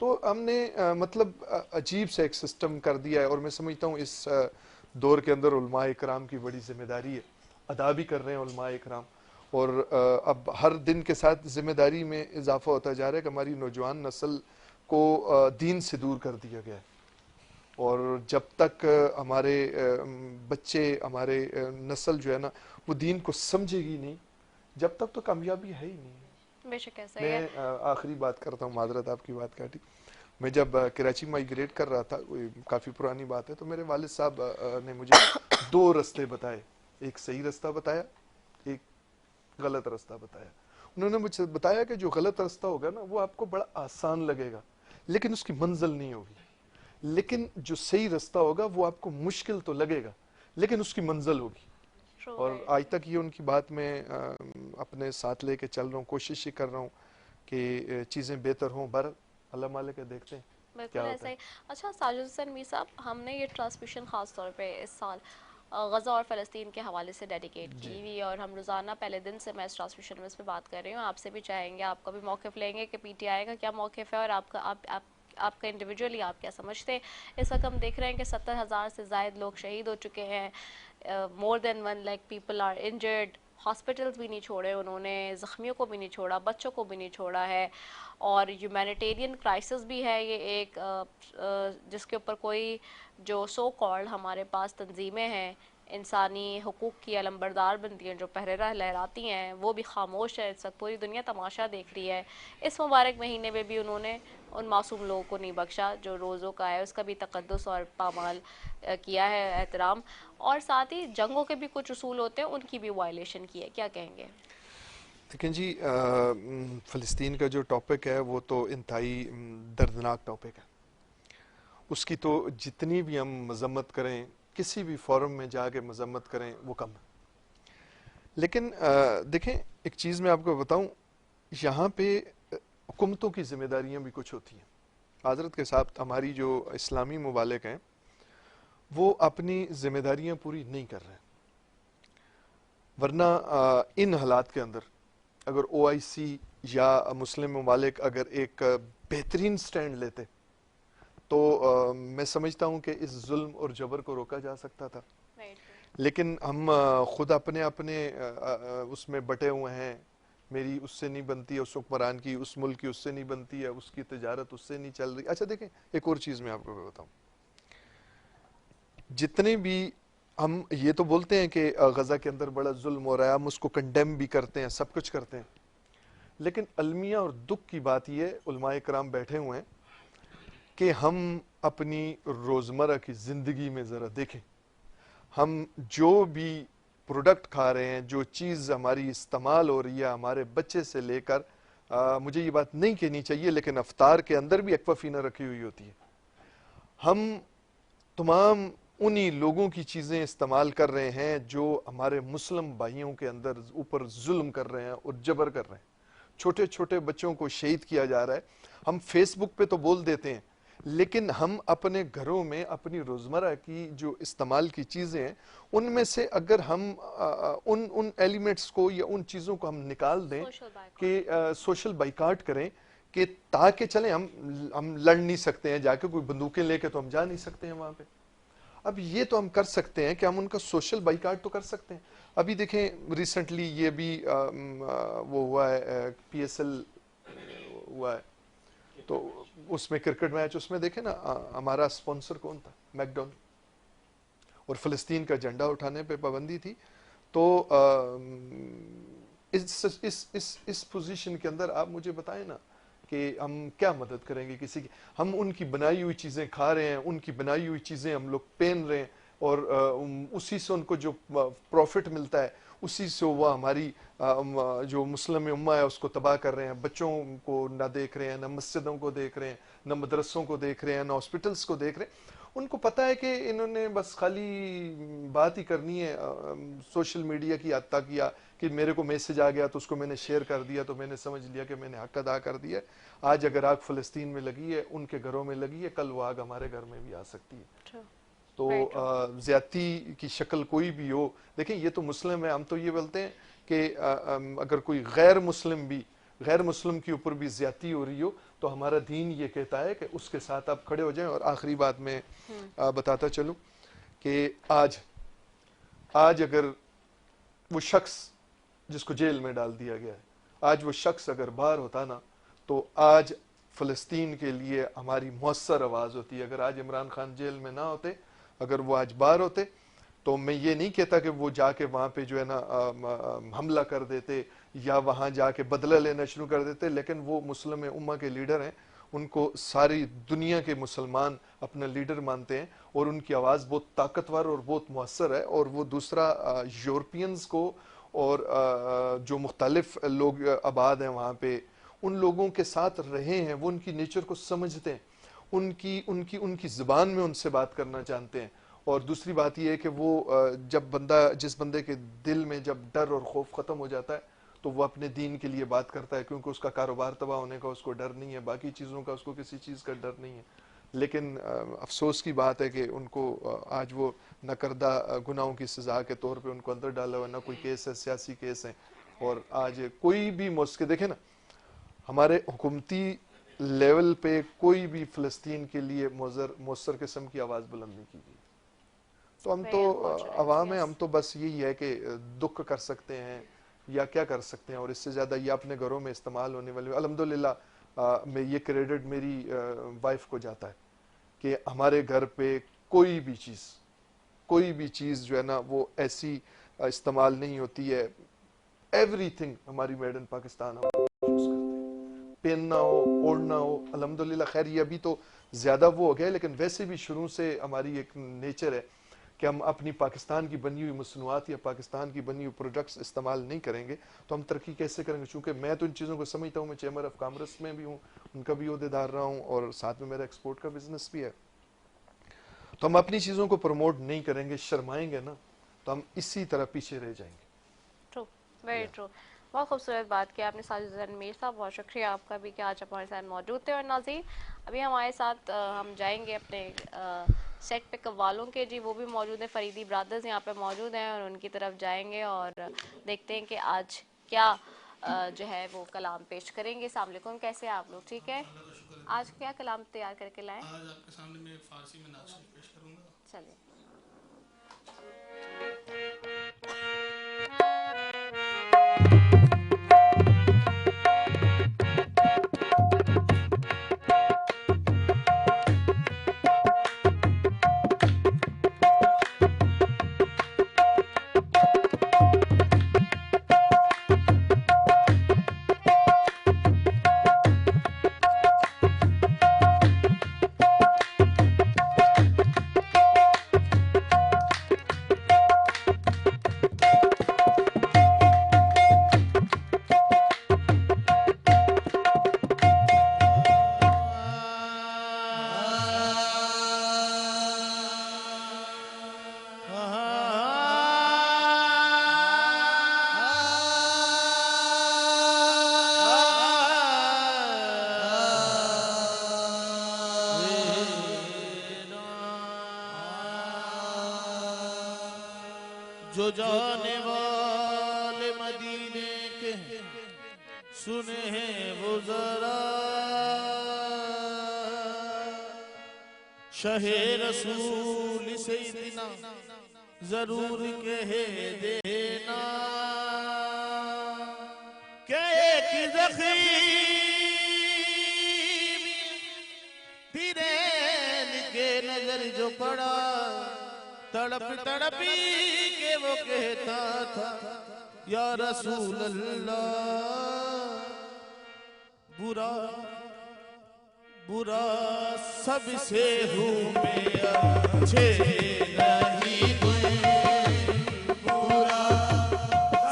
تو ہم نے مطلب عجیب سے ایک سسٹم کر دیا ہے. اور میں سمجھتا ہوں اس دور کے اندر علماء اکرام کی بڑی ذمہ داری ہے, ادا بھی کر رہے ہیں علماء اکرام. اور اب ہر دن کے ساتھ ذمہ داری میں اضافہ ہوتا جا رہا ہے کہ ہماری نوجوان نسل کو دین سے دور کر دیا گیا ہے. اور جب تک ہمارے بچے, ہمارے نسل جو ہے نا وہ دین کو سمجھے گی نہیں, جب تک تو کامیابی ہے ہی نہیں. بے شک ایسا ہی ہے. میں آخری بات کرتا ہوں, معذرت آپ کی بات کاٹی. میں جب کراچی مائیگریٹ کر رہا تھا, کافی پرانی بات ہے, تو میرے والد صاحب نے مجھے 2 رستے بتائے. ایک صحیح رستہ بتایا, ایک غلط رستہ بتایا. انہوں نے مجھے بتایا کہ جو غلط رستہ ہوگا نا وہ آپ کو بڑا آسان لگے گا لیکن اس کی منزل نہیں ہوگی, لیکن جو صحیح رستہ ہوگا وہ آپ کو مشکل تو لگے گا لیکن اس کی منزل ہوگی. اور آج تک یہ ان کی بات میں اپنے ساتھ لے کے چل رہا ہوں, کوشش ہی کر رہا ہوں کہ چیزیں بہتر ہوں. بہر اللہ مالک ہے, دیکھتے ہیں بالکل ایسا ہی. اچھا ساجد حسین میر صاحب, ہم نے یہ ٹرانسمیشن خاص طور پہ اس سال غزہ اور فلسطین کے حوالے سے ڈیڈیکیٹ کی ہوئی, اور ہم روزانہ پہلے دن سے میں اس ٹرانسمیشن میں اس پہ بات کر رہی ہوں. آپ سے بھی چاہیں گے, آپ کا بھی موقف لیں گے کہ پی ٹی آئی کا کیا موقف ہے اور آپ کا انڈیویجولی آپ کیا سمجھتے ہیں. اس وقت ہم دیکھ رہے ہیں کہ 70,000 سے زائد لوگ شہید ہو چکے ہیں, more than 1 lakh people are injured. Hospitals بھی نہیں چھوڑے انہوں نے, زخمیوں کو بھی نہیں چھوڑا, بچوں کو بھی نہیں چھوڑا ہے. اور ہیومینیٹیرین کرائسس بھی ہے یہ ایک, جس کے اوپر کوئی جو سو کالڈ ہمارے پاس تنظیمیں ہیں انسانی حقوق کی علمبردار بنتی ہیں, جو پہرے لہراتی ہیں, وہ بھی خاموش ہے. اس وقت پوری دنیا تماشا دیکھ رہی ہے. اس مبارک مہینے میں بھی انہوں نے ان معصوم لوگوں کو نہیں بخشا جو روزوں کا ہے, اس کا بھی تقدس اور پامال کیا ہے, احترام. اور ساتھ ہی جنگوں کے بھی کچھ اصول ہوتے ہیں, ان کی بھی وائلیشن کی ہے. کیا کہیں گے؟ دیکھیں جی, فلسطین کا جو ٹاپک ہے وہ تو انتہائی دردناک ٹاپک ہے. اس کی تو جتنی بھی ہم مذمت کریں کسی بھی فورم میں جا کے مذمت کریں وہ کم ہے. لیکن دیکھیں ایک چیز میں آپ کو بتاؤں, یہاں پہ حکومتوں کی ذمہ داریاں بھی کچھ ہوتی ہیں. حضرت کے ساتھ ہماری جو اسلامی ممالک ہیں وہ اپنی ذمہ داریاں پوری نہیں کر رہے ہیں, ورنہ ان حالات کے اندر اگر او آئی سی یا مسلم ممالک اگر ایک بہترین سٹینڈ لیتے تو میں سمجھتا ہوں کہ اس ظلم اور جبر کو روکا جا سکتا تھا. لیکن ہم خود اپنے اس میں بٹے ہوئے ہیں. میری اس سے نہیں بنتی ہے, اس حکمران کی, اس ملک کی اس سے نہیں بنتی ہے, اس کی تجارت اس سے نہیں چل رہی. اچھا دیکھیں ایک اور چیز میں آپ کو بتاؤں, جتنے بھی ہم یہ تو بولتے ہیں کہ غزہ کے اندر بڑا ظلم ہو رہا ہے, ہم اس کو کنڈیم بھی کرتے ہیں, سب کچھ کرتے ہیں, لیکن المیہ اور دکھ کی بات یہ علماء کرام بیٹھے ہوئے ہیں کہ ہم اپنی روزمرہ کی زندگی میں ذرا دیکھیں, ہم جو بھی پروڈکٹ کھا رہے ہیں, جو چیز ہماری استعمال ہو رہی ہے, ہمارے بچے سے لے کر مجھے یہ بات نہیں کہنی چاہیے لیکن افطار کے اندر بھی ایکوافینا رکھی ہوئی ہوتی ہے. ہم تمام انہی لوگوں کی چیزیں استعمال کر رہے ہیں جو ہمارے مسلم بھائیوں کے اندر اوپر ظلم کر رہے ہیں اور جبر کر رہے ہیں. چھوٹے چھوٹے بچوں کو شہید کیا جا رہا ہے. ہم فیس بک پہ تو بول دیتے ہیں, لیکن ہم اپنے گھروں میں اپنی روزمرہ کی جو استعمال کی چیزیں ہیں ان میں سے اگر ہم ان ایلیمنٹس کو یا ان چیزوں کو ہم نکال دیں کہ سوشل بائیکاٹ کریں کہ تاکہ چلیں ہم لڑ نہیں سکتے ہیں جا کے, کوئی بندوقیں لے کے تو ہم جا نہیں سکتے ہیں وہاں پہ. اب یہ تو ہم کر سکتے ہیں کہ ہم ان کا سوشل بائیکاٹ تو کر سکتے ہیں. ابھی دیکھیں ریسنٹلی یہ بھی وہ ہوا ہے, پی ایس ایل ہوا ہے تو اس میں کرکٹ میچ, اس میں دیکھیں نا ہمارا اسپانسر کون تھا, میک ڈونلڈ, اور فلسطین کا جھنڈا اٹھانے پہ پابندی تھی. تو اس پوزیشن کے اندر آپ مجھے بتائیں نا کہ ہم کیا مدد کریں گے کسی کی. ہم ان کی بنائی ہوئی چیزیں کھا رہے ہیں, ان کی بنائی ہوئی چیزیں ہم لوگ پہن رہے ہیں, اور اسی سے ان کو جو پروفٹ ملتا ہے اسی سے وہ ہماری جو مسلم امہ ہے اس کو تباہ کر رہے ہیں. بچوں کو نہ دیکھ رہے ہیں, نہ مسجدوں کو دیکھ رہے ہیں, نہ مدرسوں کو دیکھ رہے ہیں, نہ ہاسپٹلس کو دیکھ رہے ہیں. ان کو پتہ ہے کہ انہوں نے بس خالی بات ہی کرنی ہے, سوشل میڈیا کی حد تک, یا کہ میرے کو میسج آ گیا تو اس کو میں نے شیئر کر دیا تو میں نے سمجھ لیا کہ میں نے حق ادا کر دیا. آج اگر آگ فلسطین میں لگی ہے, ان کے گھروں میں لگی ہے, کل وہ آگ ہمارے گھر میں بھی آ سکتی ہے. تو زیادتی کی شکل کوئی بھی ہو, دیکھیں یہ تو مسلم ہے, ہم تو یہ بولتے ہیں کہ اگر کوئی غیر مسلم کے اوپر بھی زیادتی ہو رہی ہو تو ہمارا دین یہ کہتا ہے کہ اس کے ساتھ آپ کھڑے ہو جائیں. اور آخری بات میں بتاتا چلوں کہ آج اگر وہ شخص جس کو جیل میں ڈال دیا گیا ہے, آج وہ شخص اگر باہر ہوتا نا تو آج فلسطین کے لیے ہماری مؤثر آواز ہوتی ہے. اگر آج عمران خان جیل میں نہ ہوتے, اگر وہ آج باہر ہوتے, تو میں یہ نہیں کہتا کہ وہ جا کے وہاں پہ جو ہے نا حملہ کر دیتے یا وہاں جا کے بدلہ لینا شروع کر دیتے, لیکن وہ مسلم امہ کے لیڈر ہیں, ان کو ساری دنیا کے مسلمان اپنا لیڈر مانتے ہیں, اور ان کی آواز بہت طاقتور اور بہت مؤثر ہے. اور وہ دوسرا یورپینز کو اور جو مختلف لوگ آباد ہیں وہاں پہ, ان لوگوں کے ساتھ رہے ہیں, وہ ان کی نیچر کو سمجھتے ہیں, ان کی زبان میں ان سے بات کرنا جانتے ہیں. اور دوسری بات یہ ہے کہ وہ جس بندے کے دل میں جب ڈر اور خوف ختم ہو جاتا ہے تو وہ اپنے دین کے لیے بات کرتا ہے, کیونکہ اس کا کاروبار تباہ ہونے کا اس کو ڈر نہیں ہے, باقی چیزوں کا اس کو کسی چیز کا ڈر نہیں ہے. لیکن افسوس کی بات ہے کہ ان کو آج وہ نہ کردہ گناہوں کی سزا کے طور پہ ان کو اندر ڈالا ہوا, نہ کوئی کیس ہے, سیاسی کیس ہیں. اور آج کوئی بھی موسیقی دیکھیں نا, ہمارے حکومتی لیول پہ کوئی بھی فلسطین کے لیے مؤثر قسم کی آواز بلند نہیں کی گئی. تو ہم تو عوام ہیں, ہم تو بس یہی ہے کہ دکھ کر سکتے ہیں یا کیا کر سکتے ہیں, اور اس سے زیادہ یہ اپنے گھروں میں استعمال ہونے والے. الحمدللہ میں یہ کریڈٹ میری وائف کو جاتا ہے کہ ہمارے گھر پہ کوئی بھی چیز جو ہے نا وہ ایسی استعمال نہیں ہوتی ہے. ایوری تھنگ ہماری میڈ ان پاکستان ہم یوز کرتے ہیں, پہننا ہو, اوڑھنا ہو. الحمدللہ خیر یہ ابھی تو زیادہ وہ ہو گیا, لیکن ویسے بھی شروع سے ہماری ایک نیچر ہے کہ ہم اپنی پاکستان کی بنی ہوئی مصنوعات یا پاکستان کی بنی ہوئی پروڈکٹس استعمال نہیں کریں گے تو ہم ترقی کیسے کریں گے. چونکہ میں تو ان چیزوں کو سمجھتا ہوں, میں چیمبر آف کامرس میں بھی ہوں, ان کا بھی عہدیدار رہا ہوں, اور ساتھ میں میرا ایکسپورٹ کا بزنس بھی ہے. تو ہم اپنی چیزوں کو پروموٹ نہیں کریں گے، شرمائیں گے نا، تو ہم اسی طرح پیچھے رہ جائیں گے. True, very true. بہت خوبصورت بات کی آپ نے ساجد میر صاحب، بہت شکریہ آپ کا بھی کہ آج ہمارے ساتھ موجود تھے. اور ناظرین ابھی ہمارے ساتھ ہم جائیں گے اپنے سیٹ پہ قوالوں کے، جی وہ بھی موجود ہیں، فریدی برادرز یہاں پہ موجود ہیں، اور ان کی طرف جائیں گے اور دیکھتے ہیں کہ آج کیا جو ہے وہ کلام پیش کریں گے. السلام علیکم، کیسے آپ لوگ؟ ٹھیک ہے. آج کیا کلام تیار کر کے لائیں؟ آج آپ کے سامنے میں فارسی میں نعت شریف پیش کروں گا. چلیے. جو جانے والے مدینے کے سنے ہیں وہ ذرا شہ رسول سیدنا ضرور کہہ دینا کہ ایک زخیم تیرین کے نظر جو پڑا تڑپ تڑپی کہ وہ کہتا تھا یا رسول اللہ برا برا سب سے ہوں میں اچھے نہیں کوئی برا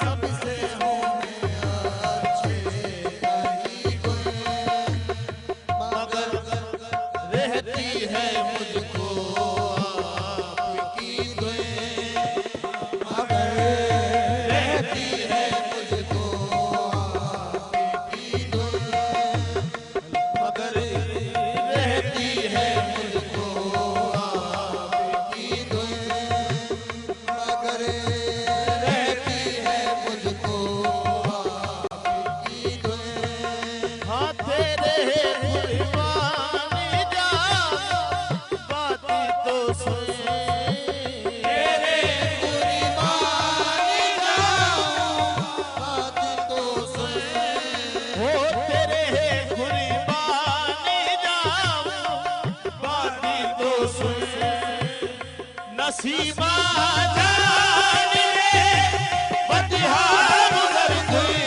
سب سے ہوں میں اچھے نہیں کوئی مگر رہتی ہے مجھ کو نسیمہ جان میں بدہا گزر گئی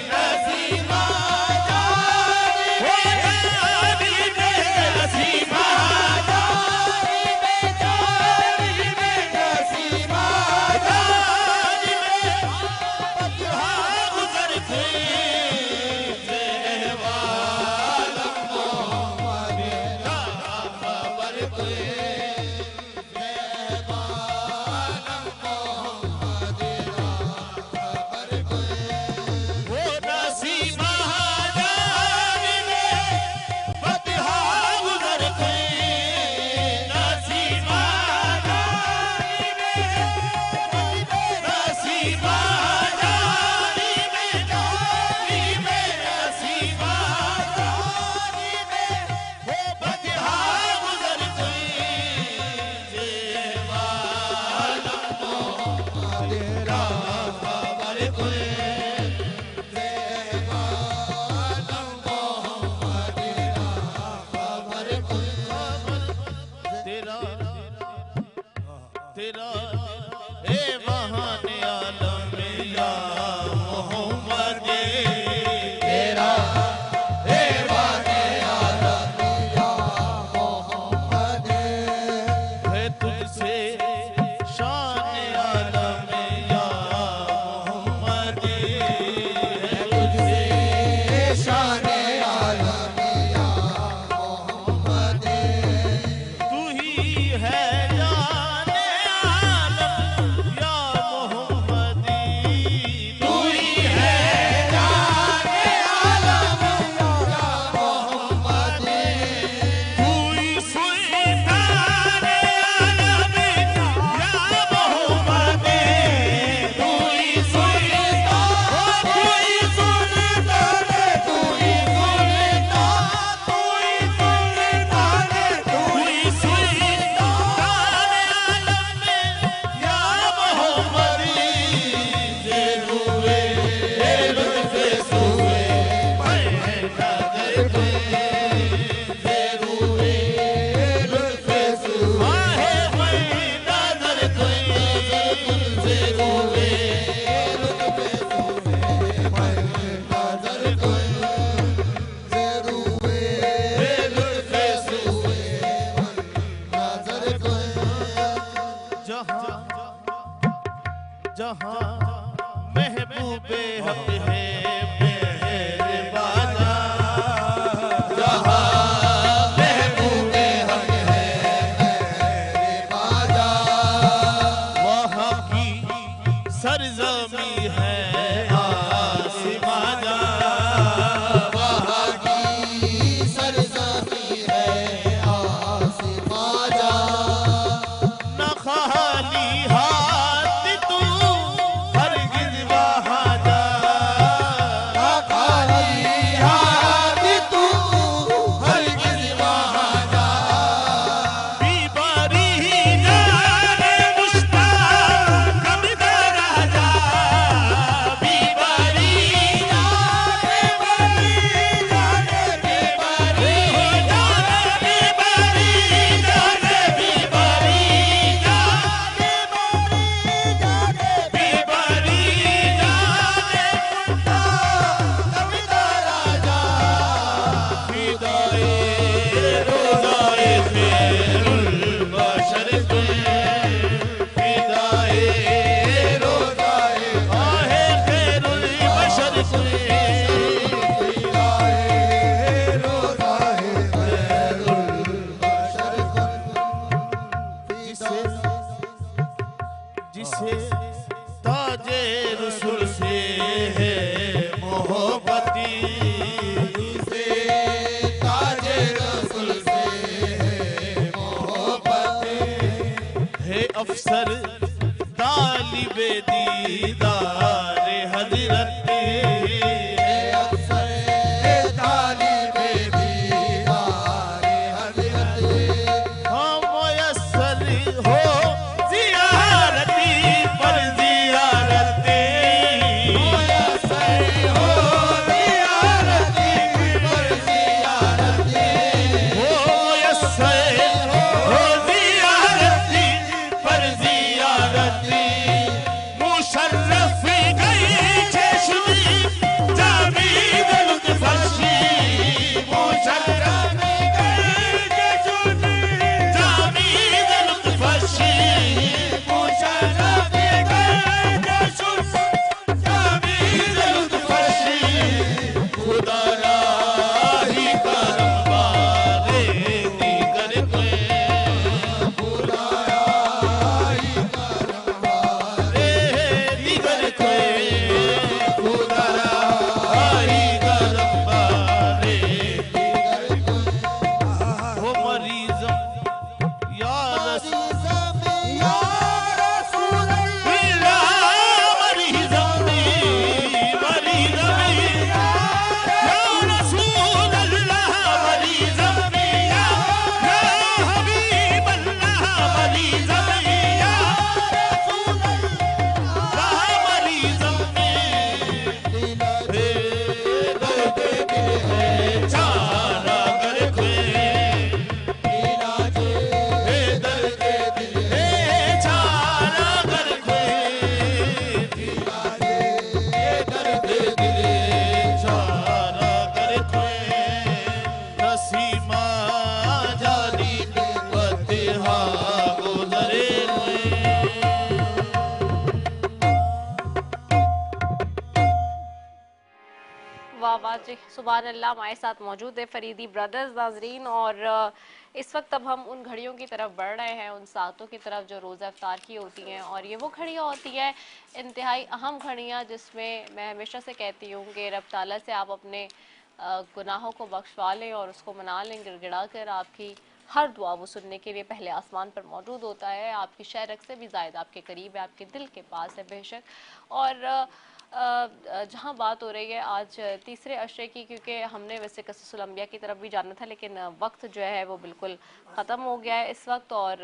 نسیمہ جان میں نسیمہ جان میں نسیمہ جان میں بدہا گزر گئی جہوال محمد کا خبر کوئی تو ہی جہاں محبوب حق ہے میرے باجا جہاں محبوب حق ہے میرے باجا وہاں کی سرزمی ہے آسماں جا وہاں کی سرزمی ہے آسماں جا نہ خالی ہاتھ تو ہرگز وہاں جا نہ خالی ہاتھ تو ہرگز وہاں جا بیماری جانے مشتاق کب درا جا بیماری جانے بیماری جانے بیماری جانے بیماری جانے بیماری جانے کب درا جا فدائے روضائے خیر البشر پہ فدائے روضائے خیر البشر پہ فدائے روضائے خیر البشر جسے تاج رسول سے ہے محبتی جسے تاج رسول سے ہے محبتی ہے افسر طالب دیدار حضرت ہے افسر طالب دیدار حضرت ہاں میسر ہو زیارتی پر زیارتی میسر ہو زیارتی پر زیارتی ہو میسر ہو زیارتی پر زیارتی مشرف گئی چشمی جاوید لطفشی مشرف گئی چشمی جاوید لطفشی مشرف گئی چشمی جاوید لطفشی خدا راہی کرم بارے دیگر کوئی خدا راہی کرم بارے دیگر کوئی خدا راہی کرم بارے دیگر کوئی وہ مریضم یا رسول یا رسول اللہ مریضم مریضم یا رسول اللہ مریضم یا حبیب اللہ مریضم یا رسول اللہ مریضم درد دل ہے چارہ کر کوئی علاج درد دل ہے چارہ کر کوئی علاج درد دل چارہ کر کوئی نسیمہ جانی فتحہ گزرے کوئی واہ واہ جی سبحان اللہ ہمارے ساتھ موجود ہے فریدی برادرز ناظرین اور اس وقت اب ہم ان گھڑیوں کی طرف بڑھ رہے ہیں ان ساعتوں کی طرف جو روزہ افطار کی ہوتی ہیں اور یہ وہ گھڑیاں ہوتی ہیں انتہائی اہم گھڑیاں جس میں میں ہمیشہ سے کہتی ہوں کہ رب تعالیٰ سے آپ اپنے گناہوں کو بخشوا لیں اور اس کو منا لیں گڑ گڑا کر آپ کی ہر دعا وہ سننے کے لیے پہلے آسمان پر موجود ہوتا ہے آپ کی شہرک سے بھی زائد آپ کے قریب ہے آپ کے دل کے پاس ہے بے شک اور جہاں بات ہو رہی ہے آج تیسرے عشرے کی کیونکہ ہم نے ویسے قصص الانبیاء کی طرف بھی جانا تھا لیکن وقت جو ہے وہ بالکل ختم ہو گیا ہے اس وقت اور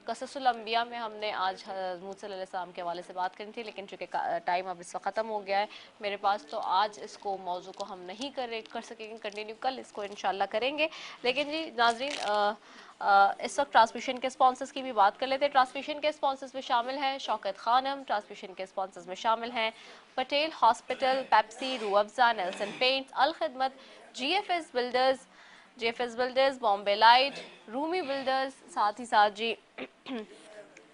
قصص الانبیاء میں ہم نے آج حضرت موسیٰ علیہ السلام کے حوالے سے بات کرنی تھی لیکن چونکہ ٹائم اب اس وقت ختم ہو گیا ہے میرے پاس تو آج اس کو موضوع کو ہم نہیں کر سکیں گے کنٹینیو کل اس کو انشاءاللہ کریں گے لیکن جی ناظرین اس وقت ٹرانسمیشن کے سپانسرز کی بھی بات کر لیتے ہیں ٹرانسمیشن کے سپانسرز میں شامل ہیں شوکت خانم ٹرانسمیشن کے سپانسرز میں شامل ہیں Patel hospital Pepsi Rooh Afza Nelson paints Al-Khidmat G F S builders Bombay light Rumi builders ساتھ ہی ساتھ جی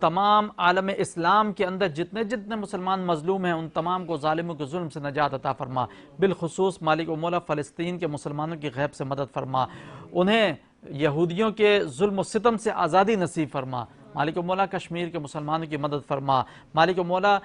تمام عالم اسلام کے اندر جتنے جتنے مسلمان مظلوم ہیں ان تمام کو ظالموں کے ظلم سے نجات عطا فرما، بالخصوص مالک و مولا فلسطین کے مسلمانوں کی غیب سے مدد فرما، انہیں یہودیوں کے ظلم و ستم سے آزادی نصیب فرما، مالک و مولا کشمیر کے مسلمانوں کی مدد فرما، مالک و مولا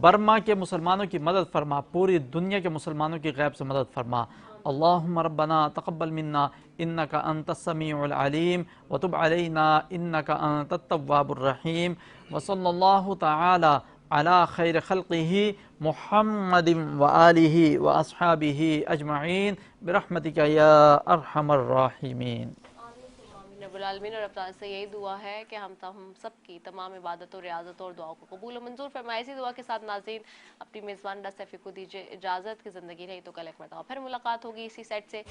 برما کے مسلمانوں کی مدد فرما، پوری دنیا کے مسلمانوں کی غیب سے مدد فرما۔ اللہم ربنا تقبل منا انکا انت السمیع العلیم وتب علینا انکا انت التواب الرحیم وصلی اللہ تعالی علی خیر خلقہ محمد وآلہ واصحابہ اجمعین برحمتک یا ارحم الراحمین۔ رب العالمین، اور ابتدا سے یہی دعا ہے کہ ہم سب کی تمام عبادت و ریاضت اور دعاؤں کو قبول و منظور فرمائے۔ اسی دعا کے ساتھ ناظرین اپنی میزبان ڈا سیفی کو دیجیے اجازت کی زندگی رہی تو کل ایک مرتبہ پھر ملاقات ہوگی اسی سیٹ سے۔